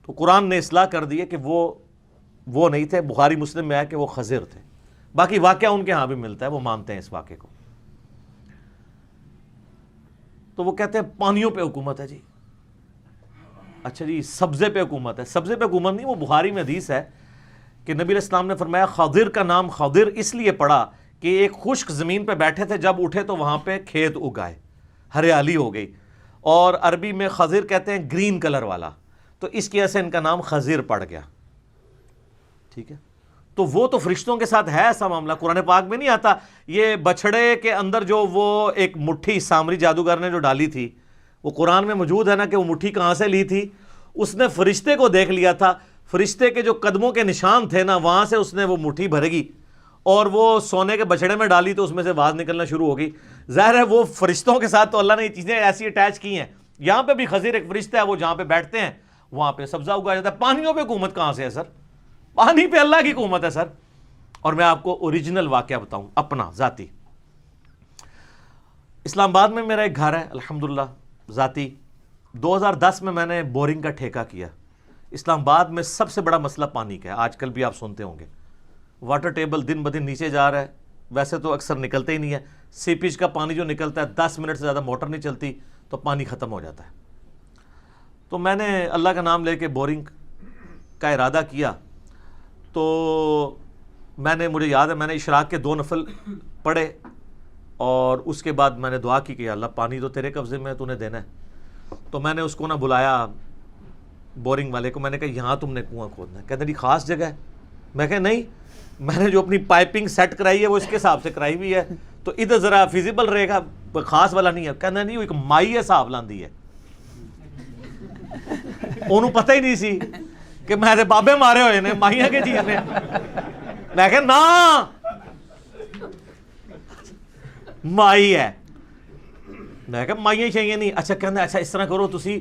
تو قرآن نے اصلاح کر دی ہے کہ وہ نہیں تھے. بخاری مسلم میں آیا کہ وہ خضر تھے. باقی واقعہ ان کے ہاں بھی ملتا ہے، وہ مانتے ہیں اس واقعے کو. تو وہ کہتے ہیں پانیوں پہ حکومت ہے. جی اچھا جی سبزے پہ حکومت ہے. سبزے پہ حکومت نہیں، وہ بخاری میں حدیث ہے کہ نبی علیہ السلام نے فرمایا خضر کا نام خضر اس لیے پڑا کہ ایک خشک زمین پہ بیٹھے تھے، جب اٹھے تو وہاں پہ کھیت اگائے، ہریالی ہو گئی. اور عربی میں خضر کہتے ہیں گرین کلر والا، تو اس کی وجہ سے ان کا نام خضر پڑ گیا. ٹھیک ہے. تو وہ تو فرشتوں کے ساتھ ہے ایسا معاملہ. قرآن پاک میں نہیں آتا. یہ بچھڑے کے اندر جو وہ ایک مٹھی سامری جادوگر نے جو ڈالی تھی، وہ قرآن میں موجود ہے نا کہ وہ مٹھی کہاں سے لی تھی. اس نے فرشتے کو دیکھ لیا تھا. فرشتے کے جو قدموں کے نشان تھے نا وہاں سے اس نے وہ مٹھی بھرے گی اور وہ سونے کے بچھڑے میں ڈالی تو اس میں سے آواز نکلنا شروع ہو گئی. ظاہر ہے وہ فرشتوں کے ساتھ تو اللہ نے یہ چیزیں ایسی اٹیچ کی ہیں. یہاں پہ بھی خضر ایک فرشتہ ہے، وہ جہاں پہ بیٹھتے ہیں وہاں پہ سبزہ اگایا جاتا ہے. پانیوں پہ حکومت کہاں سے ہے سر؟ پانی پہ اللہ کی حکومت ہے سر. اور میں آپ کو اوریجنل واقعہ بتاؤں اپنا ذاتی. اسلام آباد میں میرا ایک گھر ہے الحمدللہ ذاتی. 2010 میں نے بورنگ کا ٹھیکہ کیا. اسلام آباد میں سب سے بڑا مسئلہ پانی کا ہے. آج کل بھی آپ سنتے ہوں گے واٹر ٹیبل دن بدن نیچے جا رہا ہے. ویسے تو اکثر نکلتے ہی نہیں ہے. سیپیج کا پانی جو نکلتا ہے 10 منٹ سے زیادہ موٹر نہیں چلتی تو پانی ختم ہو جاتا ہے. تو میں نے اللہ کا نام لے کے بورنگ کا ارادہ کیا. تو مجھے یاد ہے میں نے اشراق کے 2 نفل پڑھے اور اس کے بعد میں نے دعا کی کہ اللہ پانی تو تیرے قبضے میں تو نے دینا ہے. تو میں نے اس کو نہ بلایا بورنگ والے کو. میں نے کہا یہاں تم نے کنواں کھودنا ہے. کہتے نہیں خاص جگہ ہے. میں کہا نہیں، میں نے جو اپنی پائپنگ سیٹ کرائی ہے وہ اس کے حساب سے کرائی ہوئی ہے، تو ادھر ذرا فیزیبل رہے گا، خاص والا نہیں ہے. کہنا نہیں وہ ایک مائی حساب لاندی ہے. انہوں پتہ ہی نہیں سی کہ میں بابے مارے ہوئے نے مائیاں کے چیز نے. میں کہا نا ਮਾਈ ਹੈ। ਮੈਂ ਕਿਹਾ ਮਾਈਆਂ ਚਾਹੀਏ ਨਹੀਂ। ਅੱਛਾ ਕਹਿੰਦਾ ਅੱਛਾ ਇਸ ਤਰ੍ਹਾਂ ਕਰੋ ਤੁਸੀਂ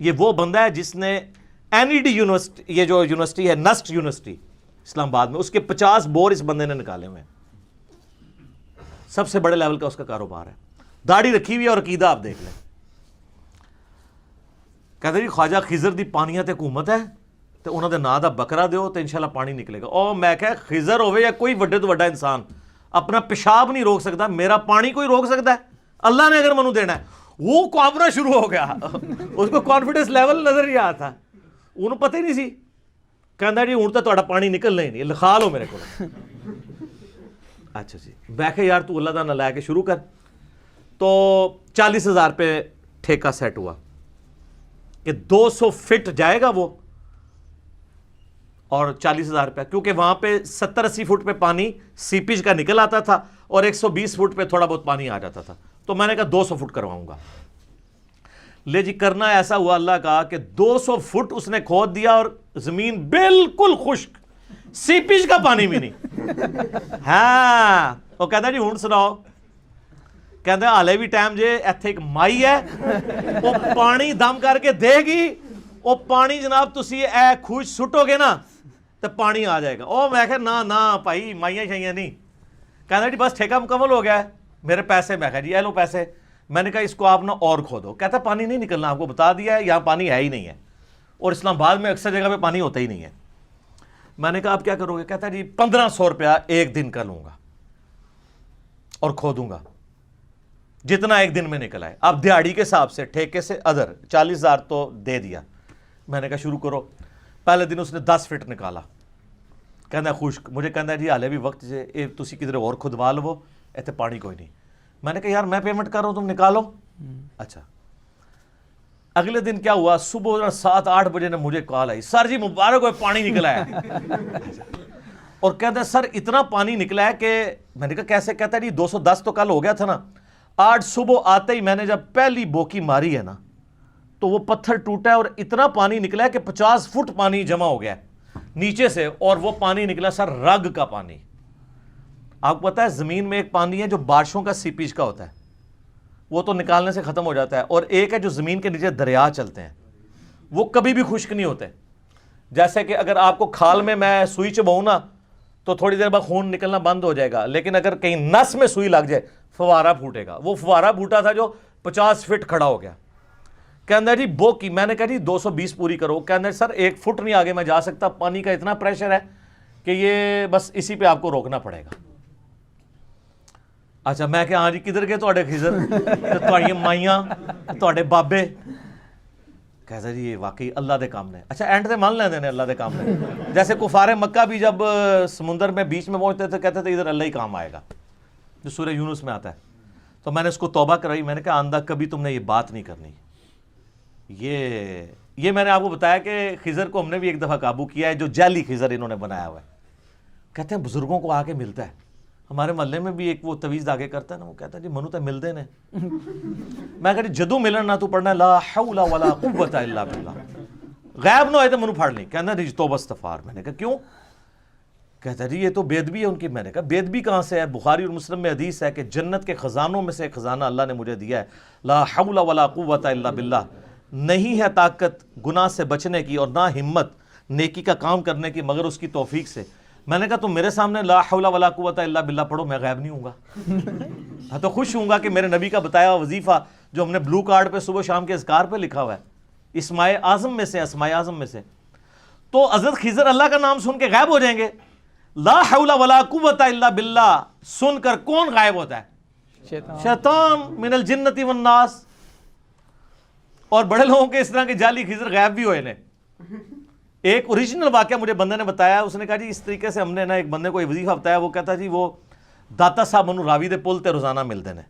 یہ وہ بندہ ہے جس نے NED یونیورسٹی, یہ جو یونیورسٹی ہے نسٹ یونیورسٹی اسلام آباد میں, اس کے 50 بور اس بندے نے نکالے ہوئے ہیں. سب سے بڑے لیول کا اس کا کاروبار ہے. داڑھی رکھی ہوئی ہے اور عقیدہ آپ دیکھ لیں. کہتے جی خواجہ خضر دی پانیاں تے حکومت ہے تے انہوں دے نا دا بکرا دیو تے انشاءاللہ پانی نکلے گا. او میں کہا خضر ہوئے یا کوئی وڈے تو وڈا انسان اپنا پیشاب نہیں روک سکتا, میرا پانی کوئی روک سکتا ہے؟ اللہ نے اگر منو دینا ہے. وہ کانپنا شروع ہو گیا, اس کو کانفیڈنس لیول نظر نہیں آتا, انہوں پتہ ہی نہیں سی. کہندا جی ہوں تو تہاڈا پانی نکلنا ہی نہیں, لکھا لو میرے کو. اچھا جی میں کہ یار تو اللہ دا نہ لے کے شروع کر. تو 40,000 پہ ٹھیکہ سیٹ ہوا کہ 200 فٹ جائے گا وہ, اور 40,000 روپیہ, کیونکہ وہاں پہ 70-80 فٹ پہ پانی سیپیج کا نکل آتا تھا اور 120 فٹ پہ تھوڑا بہت پانی آ جاتا تھا. تو میں نے کہا 200 فٹ کرواؤں گا. لے جی کرنا ایسا ہوا اللہ کا کہ 200 فٹ اس نے کھود دیا اور زمین بالکل خشک, سیپیج کا پانی بھی نہیں. ہاں وہ کہتا جی ہوں سناؤ. کہتا ہالے بھی ٹائم جے ایتھے ایک مائی ہے وہ پانی دم کر کے دے گی, وہ پانی جناب تسی اے خوش سٹو گے نا تو پانی آ جائے گا. او میں کہا نا نا بھائی مائیاں شائیاں نہیں. کہتا جی بس ٹھیکہ مکمل ہو گیا ہے, میرے پیسے. میں کہا جی اے لو پیسے. میں نے کہا اس کو آپ نا اور کھودو. کہتا پانی نہیں نکلنا, آپ کو بتا دیا ہے یہاں پانی ہے ہی نہیں ہے, اور اسلام آباد میں اکثر جگہ پہ پانی ہوتا ہی نہیں ہے. میں نے کہا آپ کیا کرو گے؟ کہتا جی 1500 روپیہ ایک دن کا لوں گا اور کھودوں گا جتنا ایک دن میں نکلا ہے. اب دیہڑی کے حساب سے ٹھیکے سے ادھر 40,000 تو دے دیا. میں نے کہا شروع کرو. پہلے دن اس نے 10 فٹ نکالا. کہنا خشک. مجھے کہنا جی حالے بھی وقت سے تسی کدھر اور کھدوا لو, ایتھے پانی کوئی نہیں. میں نے کہا یار میں پیمنٹ کر رہا ہوں تم نکالو. اچھا اگلے دن کیا ہوا, صبح 7-8 بجے نے مجھے کال آئی, سر جی مبارک ہوئے پانی نکلا ہے. اور کہتا ہے سر اتنا پانی نکلا ہے کہ میں نے کہا کیسے؟ کہتا ہے جی 210 تو کل ہو گیا تھا نا, آج صبح آتے ہی میں نے جب پہلی بوکی ماری ہے نا تو وہ پتھر ٹوٹا ہے اور اتنا پانی نکلا ہے کہ 50 فٹ پانی جمع ہو گیا ہے نیچے سے, اور وہ پانی نکلا سر رگ کا پانی. آپ کو پتا ہے زمین میں ایک پانی ہے جو بارشوں کا سیپیج کا ہوتا ہے, وہ تو نکالنے سے ختم ہو جاتا ہے, اور ایک ہے جو زمین کے نیچے دریا چلتے ہیں, وہ کبھی بھی خشک نہیں ہوتے. جیسے کہ اگر آپ کو کھال میں سوئی چباؤں نا تو تھوڑی دیر بعد خون نکلنا بند ہو جائے گا, لیکن اگر کہیں نس میں سوئی لگ جائے فوارہ پھوٹے گا. وہ فوارہ پھوٹا تھا جو 50 فٹ کھڑا ہو گیا. کہنا جی بو کی. میں نے کہا جی 220 پوری کرو. کہنا سر 1 فٹ نہیں آگے میں جا سکتا, پانی کا اتنا پریشر ہے کہ یہ بس اسی پہ آپ کو روکنا پڑے گا. اچھا میں کہ ہاں جی کدھر گئے تواڈے خضر, تواڈیاں مائیاں, تواڈے بابے؟ کہتا جی یہ واقعی اللہ دے کام نے. اچھا اینڈ تے مان لیندے نے اللہ دے کام نے. جیسے کفار مکہ بھی جب سمندر میں بیچ میں پہنچتے تھے کہتے تھے ادھر اللہ ہی کام آئے گا, جو سورہ یونس میں آتا ہے. تو میں نے اس کو توبہ کرائی. میں نے کہا آندہ کبھی تم نے یہ بات نہیں کرنی. یہ میں نے آپ کو بتایا کہ خضر کو ہم نے بھی ایک دفعہ قابو کیا ہے, جو جعلی خضر انہوں نے بنایا ہوا ہے. کہتے ہیں بزرگوں کو آ کے ملتا ہے. ہمارے محلے میں بھی ایک وہ تویز آگے کرتا ہے نا, وہ کہتا ہے جی منو تے ملدے نے. میں کہا جی جدو ملن نہ تو پڑھنا لا حول ولا قوت الا باللہ, غائب نہ ہوئے تو منو پڑھ لیں. کہنا جی توبہ استغفار. میں نے کہا کیوں؟ کہتا جی یہ تو بےدبی ہے ان کی. میں نے کہا بےدبی کہاں سے ہے؟ بخاری اور مسلم میں حدیث ہے کہ جنت کے خزانوں میں سے ایک خزانہ اللہ نے مجھے دیا ہے, لا حول ولا قوت الا باللہ. نہیں ہے طاقت گناہ سے بچنے کی اور نہ ہمت نیکی کا کام کرنے کی مگر اس کی توفیق سے. میں نے کہا تم میرے سامنے لا حول ولا قوت الا باللہ پڑھو, میں غائب نہیں ہوں گا. ہاں تو خوش ہوں گا کہ میرے نبی کا بتایا وظیفہ جو ہم نے بلو کارڈ پہ صبح شام کے اذکار پہ لکھا ہوا ہے, اسماء اعظم میں سے, اسماء اعظم میں سے. تو حضرت خضر اللہ کا نام سن کے غائب ہو جائیں گے. لا حول ولا قوت الا باللہ سن کر کون غائب ہوتا ہے؟ شیطان من الجنت والناس. اور بڑے لوگوں کے اس طرح کے جعلی خضر غائب بھی ہوئے نے. ایک اوریجنل واقعہ مجھے بندے نے بتایا, اس نے کہا جی اس طریقے سے ہم نے نا ایک بندے کو ایک وظیفہ بتایا. وہ کہتا جی وہ داتا صاحب منو راوی دے پل تے روزانہ ملتے ہیں.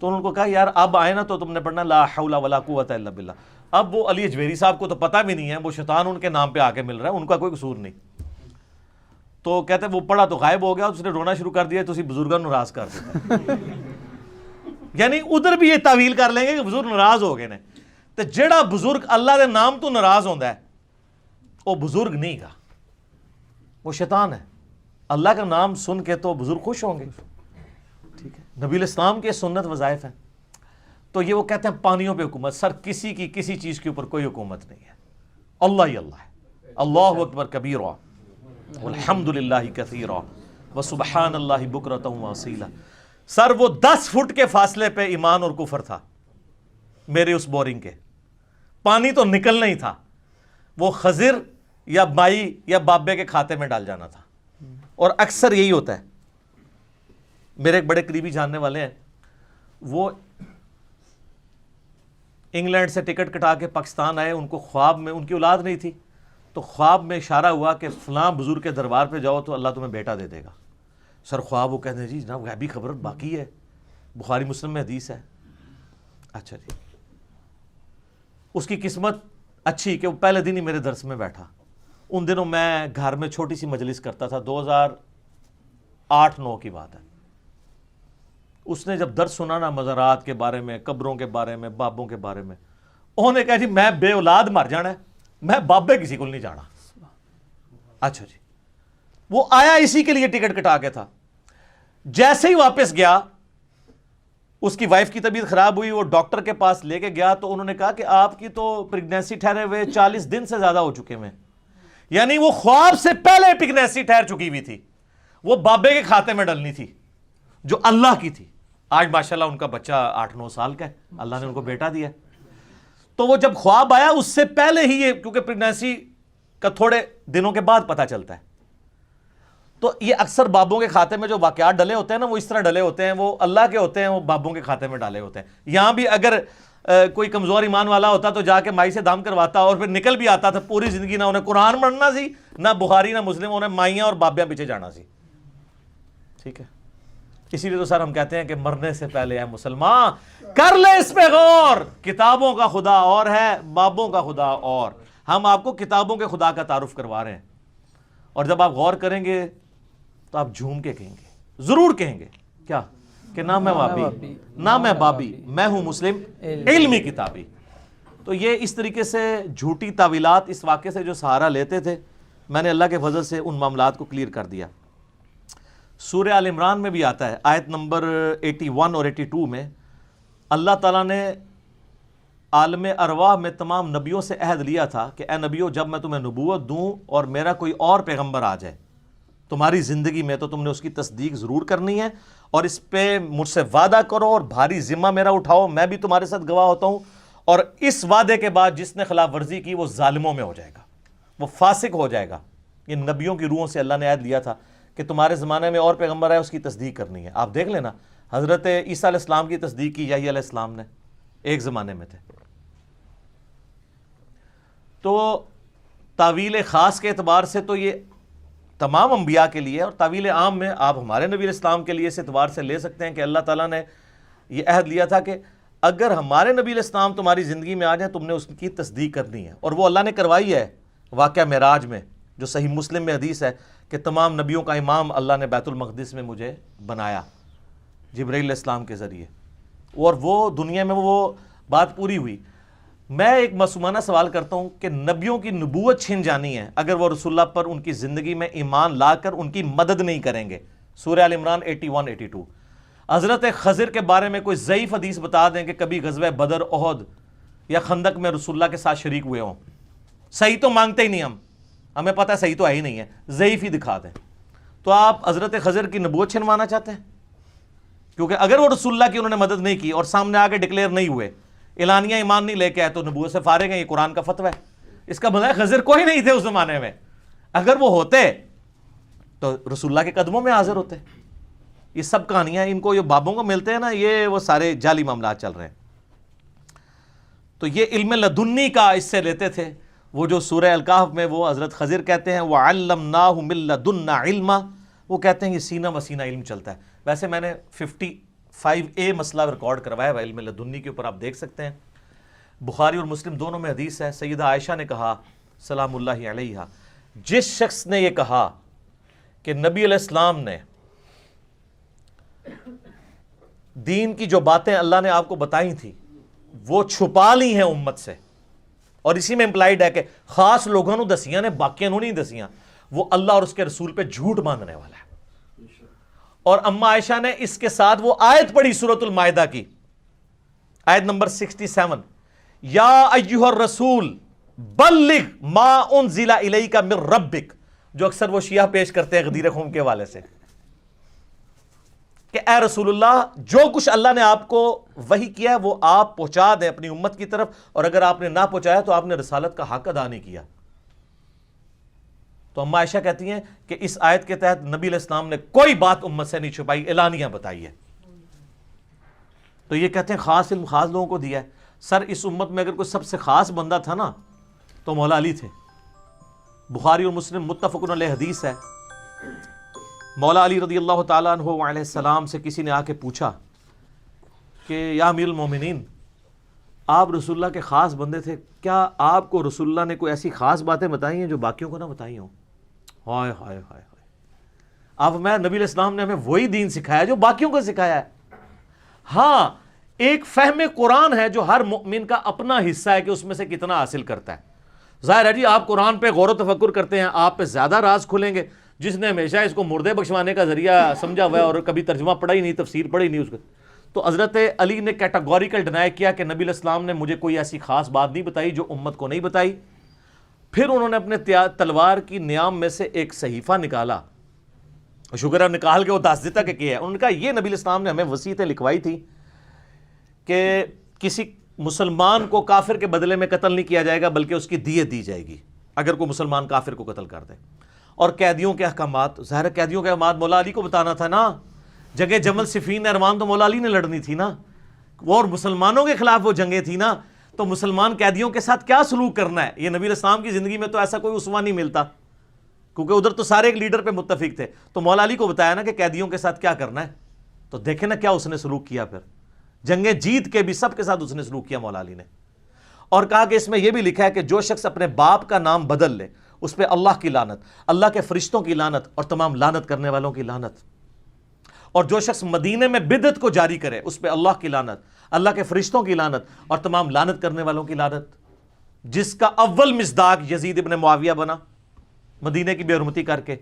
تو انہوں کو کہا یار اب آئے نا تو تم نے پڑھنا لا حول ولا قوت الا باللہ. اب وہ علی اجویری صاحب کو تو پتہ بھی نہیں ہے, وہ شیطان ان کے نام پہ آ کے مل رہا ہے, ان کا کوئی قصور نہیں. تو کہتے وہ پڑھا تو غائب ہو گیا, اس نے رونا شروع کر دیا, تو اسی بزرگوں ناراض کر دیا. یعنی ادھر بھی یہ تعویل کر لیں گے کہ بزرگ ناراض ہو گئے نے. تو جڑا بزرگ اللہ دے نام تو ناراض ہوندا ہے وہ بزرگ نہیں گا, وہ شیطان ہے. اللہ کا نام سن کے تو بزرگ خوش ہوں گے. ٹھیک ہے, نبی الاسلام کے سنت وظائف ہیں. تو یہ وہ کہتے ہیں پانیوں پہ حکومت, سر کسی کی کسی چیز کے اوپر کوئی حکومت نہیں ہے, اللہ ہی اللہ ہے. اللہ اکبر کبیرا والحمد للہ کثیرا وسبحان اللہ بکرۃ واصیلا. سر وہ 10 فٹ کے فاصلے پہ ایمان اور کفر تھا میرے اس بورنگ کے, پانی تو نکلنا ہی تھا, وہ خضر یا مائی یا بابے کے کھاتے میں ڈال جانا تھا. اور اکثر یہی ہوتا ہے. میرے ایک بڑے قریبی جاننے والے ہیں, وہ انگلینڈ سے ٹکٹ کٹا کے پاکستان آئے, ان کو خواب میں, ان کی اولاد نہیں تھی, تو خواب میں اشارہ ہوا کہ فلاں بزرگ کے دربار پہ جاؤ تو اللہ تمہیں بیٹا دے دے گا. سر خواب وہ کہتے ہیں جی جناب غیبی خبر باقی ہے, بخاری مسلم میں حدیث ہے. اچھا جی, اس کی قسمت اچھی کہ وہ پہلے دن ہی میرے درس میں بیٹھا. ان دنوں میں گھر میں چھوٹی سی مجلس کرتا تھا, 2008-9 کی بات ہے. اس نے جب درس سنا نا مزارات کے بارے میں, قبروں کے بارے میں, بابوں کے بارے میں, انہوں نے کہا جی میں بے اولاد مر جانا ہے, میں بابے کسی کو نہیں جانا. اچھا جی, وہ آیا اسی کے لیے ٹکٹ کٹا کے تھا. جیسے ہی واپس گیا, اس کی وائف کی طبیعت خراب ہوئی, وہ ڈاکٹر کے پاس لے کے گیا تو انہوں نے کہا کہ آپ کی تو پریگنینسی ٹھہرے ہوئے 40 دن سے زیادہ ہو چکے ہیں. یعنی وہ خواب سے پہلے پریگنینسی ٹھہر چکی ہوئی تھی, وہ بابے کے کھاتے میں ڈلنی تھی جو اللہ کی تھی. آج ماشاءاللہ ان کا بچہ 8-9 سال کا ہے, اللہ نے ان کو بیٹا دیا. تو وہ جب خواب آیا اس سے پہلے ہی یہ, کیونکہ پریگنینسی کا تھوڑے دنوں کے بعد پتہ چلتا ہے, تو یہ اکثر بابوں کے کھاتے میں جو واقعات ڈلے ہوتے ہیں نا, وہ اس طرح ڈلے ہوتے ہیں, وہ اللہ کے ہوتے ہیں, وہ بابوں کے کھاتے میں ڈالے ہوتے ہیں. یہاں بھی اگر کوئی کمزور ایمان والا ہوتا تو جا کے مائی سے دام کرواتا اور پھر نکل بھی آتا تھا. پوری زندگی نہ انہیں قرآن پڑھنا سی, نہ بخاری نہ مسلم, انہیں مائیاں اور بابیاں پیچھے جانا سی. ٹھیک ہے, اسی لیے تو سر ہم کہتے ہیں کہ مرنے سے پہلے اے مسلمان کر لے اس پہ غور, کتابوں کا خدا اور ہے, بابوں کا خدا اور. ہم آپ کو کتابوں کے خدا کا تعارف کروا رہے ہیں, اور جب آپ غور کریں گے تو آپ جھوم کے کہیں گے, ضرور کہیں گے کیا, کہ نہ میں وابی نہ میں بابی, میں ہوں مسلم علمی کتابی. تو یہ اس طریقے سے جھوٹی تعویلات اس واقعے سے جو سہارا لیتے تھے, میں نے اللہ کے فضل سے ان معاملات کو کلیئر کر دیا. سورہ آل عمران میں بھی آتا ہے, آیت نمبر 81 اور 82 میں اللہ تعالیٰ نے عالم ارواح میں تمام نبیوں سے عہد لیا تھا کہ اے نبیوں, جب میں تمہیں نبوت دوں اور میرا کوئی اور پیغمبر آ جائے تمہاری زندگی میں, تو تم نے اس کی تصدیق ضرور کرنی ہے, اور اس پہ مجھ سے وعدہ کرو اور بھاری ذمہ میرا اٹھاؤ, میں بھی تمہارے ساتھ گواہ ہوتا ہوں. اور اس وعدے کے بعد جس نے خلاف ورزی کی وہ ظالموں میں ہو جائے گا, وہ فاسق ہو جائے گا. یہ نبیوں کی روحوں سے اللہ نے عہد لیا تھا کہ تمہارے زمانے میں اور پیغمبر ہے, اس کی تصدیق کرنی ہے. آپ دیکھ لینا, حضرت عیسیٰ علیہ السلام کی تصدیق کی یحییٰ علیہ السلام نے, ایک زمانے میں تھے. تو تعویل خاص کے اعتبار سے تو یہ تمام انبیاء کے لیے, اور تعویل عام میں آپ ہمارے نبی علیہ السلام کے لیے اس اعتبار سے لے سکتے ہیں کہ اللہ تعالیٰ نے یہ عہد لیا تھا کہ اگر ہمارے نبی علیہ السلام تمہاری زندگی میں آ جائیں, تم نے اس کی تصدیق کرنی ہے. اور وہ اللہ نے کروائی ہے واقعہ معراج میں, جو صحیح مسلم میں حدیث ہے کہ تمام نبیوں کا امام اللہ نے بیت المقدس میں مجھے بنایا جبرائیل علیہ السلام کے ذریعے, اور وہ دنیا میں وہ بات پوری ہوئی. میں ایک معصومانہ سوال کرتا ہوں کہ نبیوں کی نبوت چھن جانی ہے اگر وہ رسول اللہ پر ان کی زندگی میں ایمان لا کر ان کی مدد نہیں کریں گے. سورہ آل عمران 81-82. حضرت خضر کے بارے میں کوئی ضعیف حدیث بتا دیں کہ کبھی غزوہ بدر, احد یا خندق میں رسول اللہ کے ساتھ شریک ہوئے ہوں. صحیح تو مانگتے ہی نہیں, ہمیں پتہ ہے صحیح تو ہے ہی نہیں ہے, ضعیف ہی دکھا دیں. تو آپ حضرت خضر کی نبوت چھنوانا چاہتے ہیں؟ کیونکہ اگر وہ رسول اللہ کی انہوں نے مدد نہیں کی اور سامنے آ کے ڈکلیئر نہیں ہوئے, اعلانیہ ایمان نہیں لے کے آئے, تو نبوت سے فارغ ہیں, یہ قرآن کا فتویٰ ہے. اس کا مطلب خضر کوئی نہیں تھے اس زمانے میں. اگر وہ ہوتے تو رسول اللہ کے قدموں میں حاضر ہوتے. یہ سب کہانیاں ان کو, یہ بابوں کو ملتے ہیں نا, یہ وہ سارے جعلی معاملات چل رہے ہیں. تو یہ علم لدنی کا اس سے لیتے تھے. وہ جو سورہ الکہف میں وہ حضرت خضر کہتے ہیں وَعَلَّمْنَاهُ مِن لَدُنَّا عِلْمًا, وہ کہتے ہیں یہ سینہ مسینہ علم چلتا ہے. ویسے میں نے 55A مسئلہ ریکارڈ کروایا ہے علم لدنی کے اوپر, آپ دیکھ سکتے ہیں. بخاری اور مسلم دونوں میں حدیث ہے. سیدہ عائشہ نے کہا سلام اللہ علیہا, جس شخص نے یہ کہا کہ نبی علیہ السلام نے دین کی جو باتیں اللہ نے آپ کو بتائی تھی وہ چھپا لی ہیں امت سے, اور اسی میں امپلائیڈ ہے کہ خاص لوگوں نے دسیاں نے, باقیوں نہیں دسیاں. وہ اللہ اور اس کے رسول پہ جھوٹ باندھنے والا ہے. اور اما عائشہ نے اس کے ساتھ وہ آیت پڑھی سورۃ المائدہ کی آیت نمبر 67, یا ایھا الرسول بلغ ما انزل الیک من ربک, جو اکثر وہ شیعہ پیش کرتے ہیں غدیر خم کے حوالے سے کہ اے رسول اللہ جو کچھ اللہ نے آپ کو وحی کیا ہے وہ آپ پہنچا دیں اپنی امت کی طرف, اور اگر آپ نے نہ پہنچایا تو آپ نے رسالت کا حق ادا نہیں کیا. تو اما عائشہ کہتی ہیں کہ اس آیت کے تحت نبی علیہ السلام نے کوئی بات امت سے نہیں چھپائی, اعلانیہ بتائی ہے. تو یہ کہتے ہیں خاص علم خاص لوگوں کو دیا ہے. سر اس امت میں اگر کوئی سب سے خاص بندہ تھا نا تو مولا علی تھے. بخاری اور مسلم متفقن علیہ حدیث ہے, مولا علی رضی اللہ تعالیٰ عنہ علیہ السلام سے کسی نے آ کے پوچھا کہ یا امیر المومنین, آپ رسول اللہ کے خاص بندے تھے, کیا آپ کو رسول اللہ نے کوئی ایسی خاص باتیں بتائی ہیں جو باقیوں کو نہ بتائی ہوں؟ ہائے ہائے ہائے ہائے, اب میں نبی علیہ السلام نے ہمیں وہی دین سکھایا جو باقیوں کو سکھایا ہے. ہاں ایک فہم قرآن ہے جو ہر مؤمن کا اپنا حصہ ہے کہ اس میں سے کتنا حاصل کرتا ہے. ظاہر ہے جی آپ قرآن پہ غور و تفکر کرتے ہیں, آپ پہ زیادہ راز کھلیں گے. جس نے ہمیشہ اس کو مردے بخشوانے کا ذریعہ سمجھا ہوا ہے اور کبھی ترجمہ پڑھا ہی نہیں, تفسیر پڑھی نہیں اس کو, تو حضرت علی نے کیٹاگوریکل ڈینائی کیا کہ نبی علیہ السلام نے مجھے کوئی ایسی خاص بات نہیں بتائی جو امت کو نہیں بتائی. پھر انہوں نے اپنے تلوار کی نیام میں سے ایک صحیفہ نکالا, شکر ہے نکال کے وہ دس دیتا کہ کیا ہے. انہوں نے کہا یہ نبی علیہ السلام نے ہمیں وصیتیں لکھوائی تھی کہ کسی مسلمان کو کافر کے بدلے میں قتل نہیں کیا جائے گا بلکہ اس کی دیت دی جائے گی اگر کوئی مسلمان کافر کو قتل کر دے. اور قیدیوں کے احکامات, ظاہر قیدیوں کے احکامات مولا علی کو بتانا تھا نا. جنگ جمل صفین ارمان تو مولا علی نے لڑنی تھی نا, وہ اور مسلمانوں کے خلاف وہ جنگیں تھی نا, تو مسلمان قیدیوں کے ساتھ کیا سلوک کرنا ہے. یہ نبی علیہ السلام کی زندگی میں تو ایسا کوئی اسوہ نہیں ملتا کیونکہ ادھر تو سارے ایک لیڈر پہ متفق تھے. تو مولا علی کو بتایا نا کہ قیدیوں کے ساتھ کیا کرنا ہے, تو دیکھیں نا کیا اس نے سلوک کیا. پھر جنگیں جیت کے بھی سب کے ساتھ اس نے سلوک کیا مولا علی نے, اور کہا کہ اس میں یہ بھی لکھا ہے کہ جو شخص اپنے باپ کا نام بدل لے اس پہ اللہ کی لعنت, اللہ کے فرشتوں کی لعنت اور تمام لعنت کرنے والوں کی لعنت. اور جو شخص مدینے میں بدعت کو جاری کرے اس پہ اللہ کی لعنت, اللہ کے فرشتوں کی لعنت اور تمام لعنت کرنے والوں کی لعنت. جس کا اول مصداق یزید ابن معاویہ بنا مدینے کی بے حرمتی کر کے.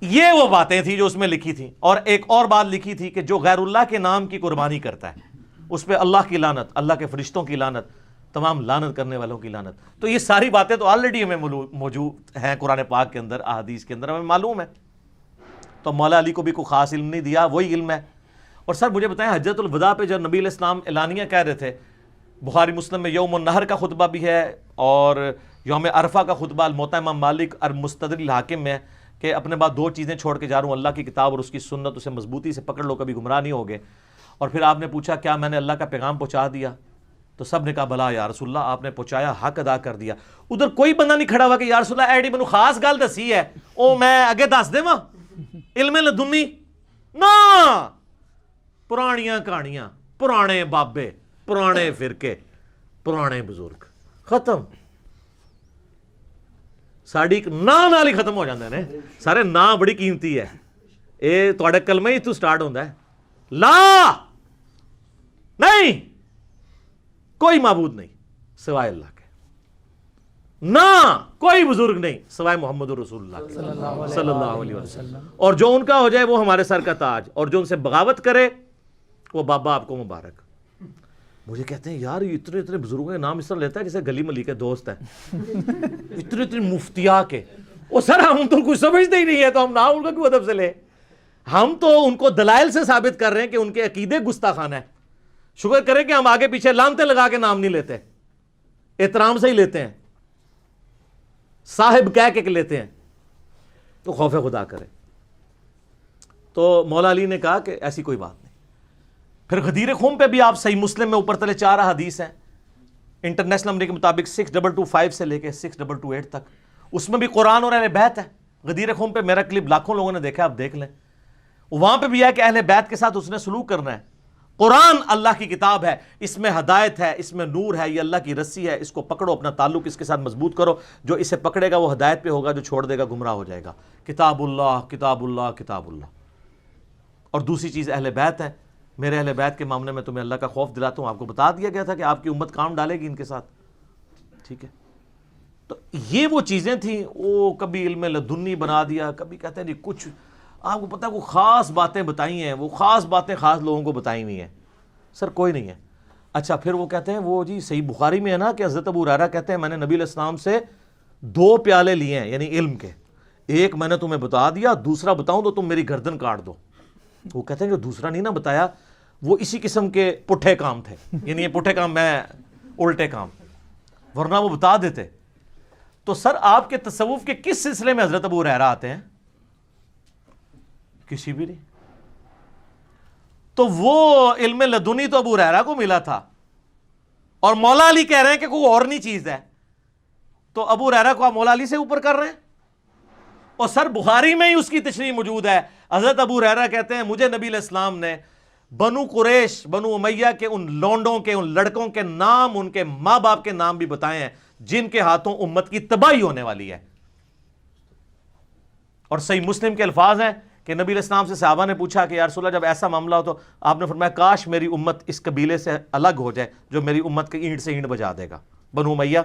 یہ وہ باتیں تھیں جو اس میں لکھی تھیں. اور ایک اور بات لکھی تھی کہ جو غیر اللہ کے نام کی قربانی کرتا ہے اس پہ اللہ کی لعنت, اللہ کے فرشتوں کی لعنت, تمام لعنت کرنے والوں کی لعنت. تو یہ ساری باتیں تو آلریڈی ہمیں موجود ہیں قرآن پاک کے اندر, احادیث کے اندر, ہمیں معلوم ہے. تو مولا علی کو بھی کوئی خاص علم نہیں دیا, وہی علم ہے. اور سر مجھے بتائیں حجۃ الوداع پہ جب نبی علیہ السلام اعلانیہ کہہ رہے تھے, بخاری مسلم میں یوم النحر کا خطبہ بھی ہے اور یوم عرفہ کا خطبہ الموطا امام مالک اور مستدرک الحاکم میں کہ اپنے بعد دو چیزیں چھوڑ کے جا رہا ہوں, اللہ کی کتاب اور اس کی سنت, اسے مضبوطی سے پکڑ لو کبھی گمراہ نہیں ہوگے. اور پھر آپ نے پوچھا کیا میں نے اللہ کا پیغام پہنچا دیا؟ تو سب نے کہا بلا یا رسول اللہ, آپ نے پہنچایا, حق ادا کر دیا. ادھر کوئی بندہ نہیں کھڑا ہوا کہ یا رسول اللہ ایڈی منو خاص گل دسی ہے او میں اگے دس دے علم لدنی نا. پرانیاں کہانیاں, پرانے بابے, پرانے فرقے, پرانے بزرگ, ختم. ساڈی ناں نال ہی ختم ہو جاندے نے سارے. ناں بڑی قیمتی ہے, اے تہاڈا کلمہ ہی تو سٹارٹ ہوندا ہے. لا نہیں کوئی معبود نہیں سوائے اللہ کے, نہ کوئی بزرگ نہیں سوائے محمد رسول اللہ صلی اللہ علیہ وسلم, اور جو ان کا ہو جائے وہ ہمارے سر کا تاج, اور جو ان سے بغاوت کرے وہ بابا آپ کو مبارک. مجھے کہتے ہیں یار اتنے اتنے بزرگوں کے نام اس طرح لیتا ہے جیسے گلی ملی کے دوست ہیں, اتنے اتنے مفتیا کے. وہ سر ہم تو کچھ سمجھتے ہی نہیں ہے تو ہم نام ان کا کیوں ادب سے لے. ہم تو ان کو دلائل سے ثابت کر رہے ہیں کہ ان کے عقیدے گستاخانہ ہے. شکر کریں کہ ہم آگے پیچھے لانتے لگا کے نام نہیں لیتے, احترام سے ہی لیتے ہیں, صاحب کہہ کے لیتے ہیں. تو خوف خدا کرے. تو مولا علی نے کہا کہ ایسی کوئی بات نہیں. پھر غدیر خم پہ بھی آپ صحیح مسلم میں اوپر تلے 4 حدیث ہیں انٹرنیشنل نمبر کے مطابق 6225 سے لے کے 6228 تک. اس میں بھی قرآن اور اہل بیت ہے. غدیر خم پہ میرا کلپ لاکھوں لوگوں نے دیکھا, آپ دیکھ لیں. وہاں پہ بھی ہے کہ اہل بیت کے ساتھ اس نے سلوک کرنا ہے. قرآن اللہ کی کتاب ہے, اس میں ہدایت ہے, اس میں نور ہے, یہ اللہ کی رسی ہے, اس کو پکڑو, اپنا تعلق اس کے ساتھ مضبوط کرو. جو اسے پکڑے گا وہ ہدایت پہ ہوگا, جو چھوڑ دے گا گمراہ ہو جائے گا. کتاب اللہ کتاب اللہ کتاب اللہ. اور دوسری چیز اہل بیت ہے. میرے اہل بیت کے معاملے میں تمہیں اللہ کا خوف دلاتا ہوں. آپ کو بتا دیا گیا تھا کہ آپ کی امت کام ڈالے گی ان کے ساتھ, ٹھیک ہے. تو یہ وہ چیزیں تھیں. وہ کبھی علم لدنی بنا دیا, کبھی کہتے ہیں جی کچھ آپ کو پتہ ہے کوئی خاص باتیں بتائی ہیں, وہ خاص باتیں خاص لوگوں کو بتائی ہوئی ہیں. سر کوئی نہیں ہے. اچھا پھر وہ کہتے ہیں وہ جی صحیح بخاری میں ہے نا کہ حضرت ابو ہریرہ کہتے ہیں میں نے نبی علیہ السلام سے 2 پیالے لیے ہیں یعنی علم کے, ایک میں نے تمہیں بتا دیا, دوسرا بتاؤں تو تم میری گردن کاٹ دو. وہ کہتے ہیں جو دوسرا نہیں نا بتایا وہ اسی قسم کے پٹھے کام تھے, یعنی یہ پٹھے کام میں الٹے کام, ورنہ وہ بتا دیتے. تو سر آپ کے تصوف کے کس سلسلے میں حضرت ابو ہریرہ آتے ہیں؟ کسی بھی نہیں. تو وہ علم لدنی تو ابو ہریرہ کو ملا تھا, اور مولا علی کہہ رہے ہیں کہ کوئی اور نہیں چیز ہے, تو ابو ہریرہ کو آپ مولا علی سے اوپر کر رہے ہیں. اور سر بخاری میں ہی اس کی تشریح موجود ہے. حضرت ابو ہریرہ کہتے ہیں مجھے نبی علیہ السلام نے بنو قریش, بنو امیہ کے ان لونڈوں کے, ان لڑکوں کے نام, ان کے ماں باپ کے نام بھی بتائے ہیں جن کے ہاتھوں امت کی تباہی ہونے والی ہے. اور صحیح مسلم کے الفاظ ہیں کہ نبی علیہ السلام سے صحابہ نے پوچھا کہ یا رسول اللہ جب ایسا معاملہ ہو تو آپ نے فرمایا کاش میری امت اس قبیلے سے الگ ہو جائے جو میری امت کی اینٹ سے اینٹ بجا دے گا, بنو امیہ.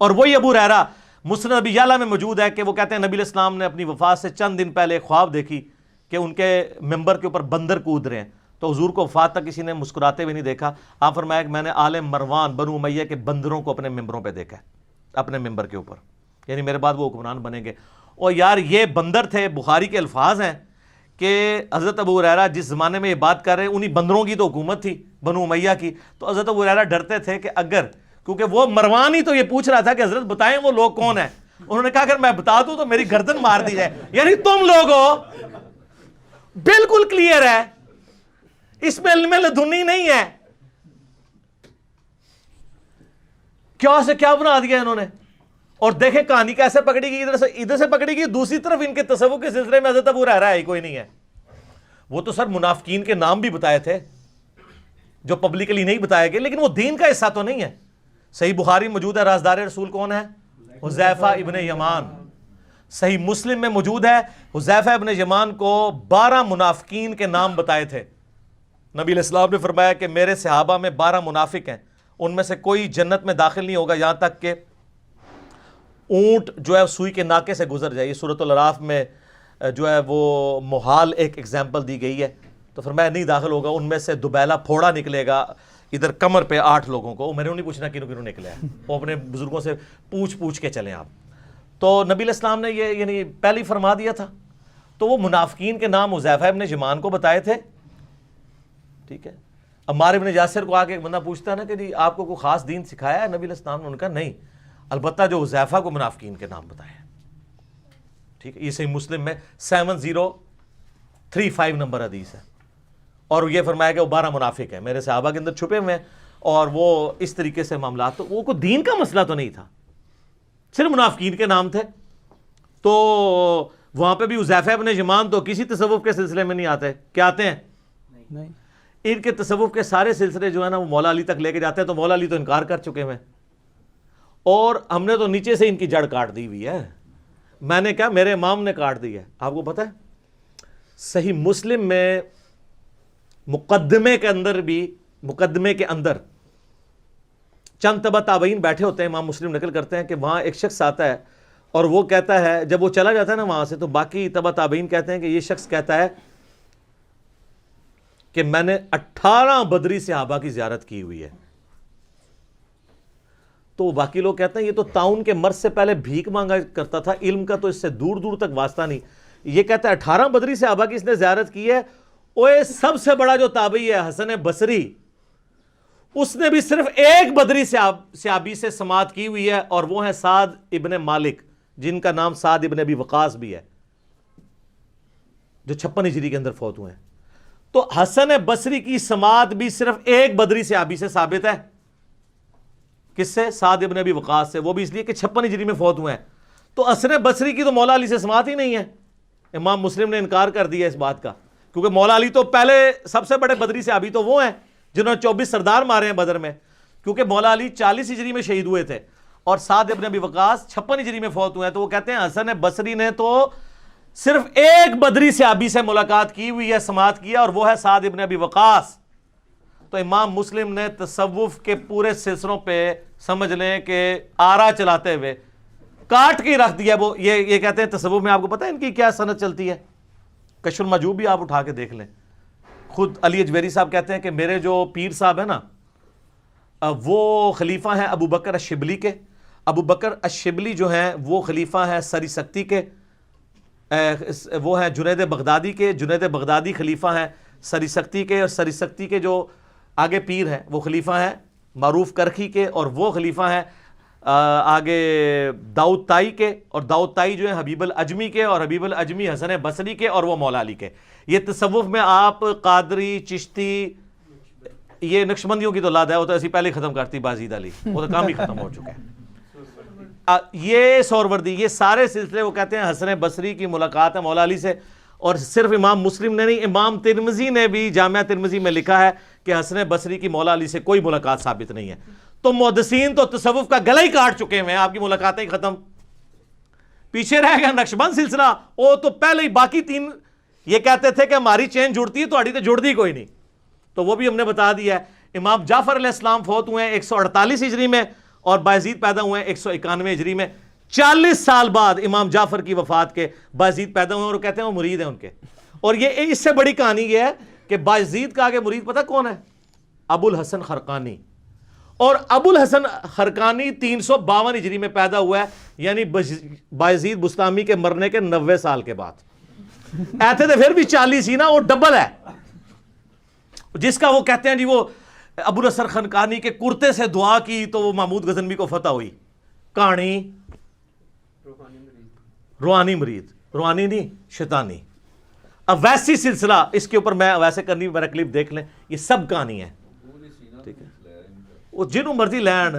اور وہی ابو ہریرہ مسند ابی یعلا میں موجود ہے کہ وہ کہتے ہیں نبی علیہ السلام نے اپنی وفات سے چند دن پہلے خواب دیکھی کہ ان کے ممبر کے اوپر بندر کود رہے ہیں, تو حضور کو وفات تک کسی نے مسکراتے ہوئے نہیں دیکھا. آپ فرمایا کہ میں نے آل مروان بنو امیہ کے بندروں کو اپنے ممبروں پہ دیکھا ہے, اپنے ممبر کے اوپر, یعنی میرے بعد وہ حکمران بنیں گے. اور یار یہ بندر تھے, بخاری کے الفاظ ہیں کہ حضرت ابو ہریرہ جس زمانے میں یہ بات کر رہے ہیں انہی بندروں کی تو حکومت تھی بنو امیہ کی. تو حضرت ابو ہریرہ ڈرتے تھے کہ اگر, کیونکہ وہ مروان ہی تو یہ پوچھ رہا تھا کہ حضرت بتائیں وہ لوگ کون ہیں, انہوں نے کہا اگر میں بتا دوں تو میری گردن مار دی جائے, یعنی تم لوگ ہو. بالکل کلیئر ہے, اس میں علم لدنی نہیں ہے. کیا سے کیا بنا دیا انہوں نے. اور دیکھیں کہانی کیسے پکڑی گئی, ادھر سے پکڑی گئی, دوسری طرف ان کے تصوف کے سلسلے میں حضرت ابو ہریرہ ہی کوئی نہیں ہے. وہ تو سر منافقین کے نام بھی بتائے تھے جو پبلکلی نہیں بتائے گئے, لیکن وہ دین کا حصہ تو نہیں ہے. صحیح بخاری موجود ہے رازدار رسول کون ہے؟ حذیفہ ابن یمان. صحیح مسلم میں موجود ہے حذیفہ ابن یمان کو 12 منافقین کے نام بتائے تھے. نبی علیہ السلام نے فرمایا کہ میرے صحابہ میں 12 منافق ہیں, ان میں سے کوئی جنت میں داخل نہیں ہوگا یہاں تک کہ اونٹ جو ہے سوئی کے ناکے سے گزر جائے. یہ سورۃ الاعراف میں جو ہے وہ محال ایک ایگزامپل دی گئی ہے. تو فرمایا نہیں داخل ہوگا, ان میں سے دبیلا پھوڑا نکلے گا ادھر کمر پہ 8 لوگوں کو. میں نے نہیں پوچھنا کنوں کنوں نکلے ہیں, وہ اپنے بزرگوں سے پوچھ کے چلیں آپ. تو نبی علیہ السلام نے یہ یعنی پہلے ہی فرما دیا تھا. تو وہ منافقین کے نام حذیفہ ابن یمان کو بتائے تھے. ٹھیک ہے, عمار ابن یاسر کو آگے ایک بندہ پوچھتا ہے نا کہ جی آپ کو کوئی خاص دین سکھایا ہے نبی علیہ السلام نے؟ ان کا نہیں, البتہ جو حذیفہ کو منافقین کے نام بتائے. ٹھیک ہے, یہ صحیح مسلم میں 7035 نمبر حدیث ہے. اور یہ فرمایا کہ وہ 12 منافق ہیں میرے صحابہ کے اندر چھپے ہوئے ہیں, اور وہ اس طریقے سے معاملات. تو وہ کوئی دین کا مسئلہ تو نہیں تھا, صرف منافقین کے نام تھے. تو وہاں پہ بھی حذیفہ ابن یمان تو کسی تصوف کے سلسلے میں نہیں آتے. کیا آتے ہیں؟ نہیں. ان کے تصوف کے سارے سلسلے جو ہے نا وہ مولا علی تک لے کے جاتے ہیں. تو مولا علی تو انکار کر چکے ہیں, اور ہم نے تو نیچے سے ان کی جڑ کاٹ دی ہوئی ہے. میں نے کہا میرے امام نے کاٹ دی ہے. آپ کو پتہ ہے صحیح مسلم میں مقدمے کے اندر چند تبع تابعین بیٹھے ہوتے ہیں. امام مسلم نقل کرتے ہیں کہ وہاں ایک شخص آتا ہے اور وہ کہتا ہے, جب وہ چلا جاتا ہے نا وہاں سے, تو باقی تبع تابعین کہتے ہیں کہ یہ شخص کہتا ہے کہ میں نے 18 بدری صحابہ کی زیارت کی ہوئی ہے. تو باقی لوگ کہتے ہیں یہ تو طاعون کے مرض سے پہلے بھیک مانگا کرتا تھا, علم کا تو اس سے دور دور تک واسطہ نہیں. یہ کہتا ہے 18 بدری صحابہ کی اس نے زیارت کی ہے. اوے سب سے بڑا جو تابعی ہے حسن بصری, اس نے بھی صرف ایک بدری صحابی سے سماعت کی ہوئی ہے, اور وہ ہے سعد ابن مالک, جن کا نام سعد ابن ابی وقاص بھی ہے, جو 56 ہجری کے اندر فوت ہوئے ہیں. تو حسن بصری کی سماعت بھی صرف ایک بدری صحابی سے ثابت ہے. کس سے؟ سعد ابن ابی وقاص سے. وہ بھی اس لیے کہ 56 ہجری میں فوت ہوئے ہیں. تو حسن بصری کی تو مولا علی سے سماعت ہی نہیں ہے. امام مسلم نے انکار کر دیا اس بات کا, کیونکہ مولا علی تو پہلے سب سے بڑے بدری صحابی تو وہ ہیں جنہوں نے 24 سردار مارے ہیں بدر میں, کیونکہ مولا علی 40 ہجری میں شہید ہوئے تھے اور سعد ابن ابی وقاص 56 ہجری میں فوت ہوئے ہیں. تو وہ کہتے ہیں حسن بصری نے تو صرف ایک بدری صحابی سے ملاقات کی ہوئی ہے, سماعت کیا, اور وہ ہے سعد ابن ابی وقاص. تو امام مسلم نے تصوف کے پورے سلسلوں پہ سمجھ لیں کہ آرا چلاتے ہوئے کاٹ کے رکھ دیا. وہ یہ کہتے ہیں تصوف میں آپ کو پتہ ہے ان کی کیا سند چلتی ہے؟ کشف المحجوب بھی آپ اٹھا کے دیکھ لیں. خود علی اجویری صاحب کہتے ہیں کہ میرے جو پیر صاحب ہیں نا وہ خلیفہ ہیں ابو بکر الشبلی کے. ابو بکر الشبلی جو ہیں وہ خلیفہ ہیں سری سکتی کے, وہ ہیں جنید بغدادی کے. جنید بغدادی خلیفہ ہیں سری سکتی کے, اور سری سکتی کے جو آگے پیر ہیں وہ خلیفہ ہیں معروف کرخی کے, اور وہ خلیفہ ہیں آگے داؤد تائی کے, اور داؤد تائی جو ہیں حبیب العجمی کے, اور حبیب العجمی حسن بصری کے, اور وہ مولا علی کے. یہ تصوف میں آپ قادری, چشتی, یہ نقشبندیوں کی تو لاد ہے, وہ تو ایسی پہلے ختم کرتی بازید علی, وہ تو کام ہی ختم ہو چکا ہے. یہ سہروردی, یہ سارے سلسلے وہ کہتے ہیں حسن بصری کی ملاقات ہے مولا علی سے. اور صرف امام مسلم نے نہیں, امام ترمذی نے بھی جامعہ ترمذی میں لکھا ہے کہ حسن بصری کی مولا علی سے کوئی ملاقات ثابت نہیں ہے. تو محدثین تو تصوف کا گلا ہی کاٹ چکے ہیں, آپ کی ملاقاتیں ہی ختم. پیچھے رہ گیا نقشبند سلسلہ, وہ تو پہلے ہی باقی تین یہ کہتے تھے کہ ہماری چین جڑتی ہے تو ہماری تو جڑتی کوئی نہیں, تو وہ بھی ہم نے بتا دیا ہے. امام جعفر علیہ السلام فوت ہوئے ہیں 148 ہجری میں, اور بایزید پیدا ہوئے ہیں 191 ہجری میں. 40 سال بعد امام جعفر کی وفات کے بایزید پیدا ہوئے ہیں, اور وہ کہتے ہیں وہ مرید ہیں ان کے. اور یہ اس سے بڑی کہانی یہ ہے کہ بایزید کا آگے مرید پتہ کون ہے؟ ابو الحسن خرقانی. اور ابو الحسن خرقانی 352 ہجری میں پیدا ہوا ہے, یعنی بایزید بستامی کے مرنے کے 90 سال کے بعد. ایسے تو پھر بھی 40 ہی نا, وہ ڈبل ہے. جس کا وہ کہتے ہیں جی وہ ابو الحسن خرقانی کے کرتے سے دعا کی تو وہ محمود غزنوی کو فتح ہوئی. کہانی روحانی مرید, روحانی نہیں شیطانی. اب ویسی سلسلہ اس کے اوپر میں ویسے کرنی, میرا کلپ دیکھ لیں, یہ سب کہانی ہے. ٹھیک ہے, وہ جنہوں مرضی لین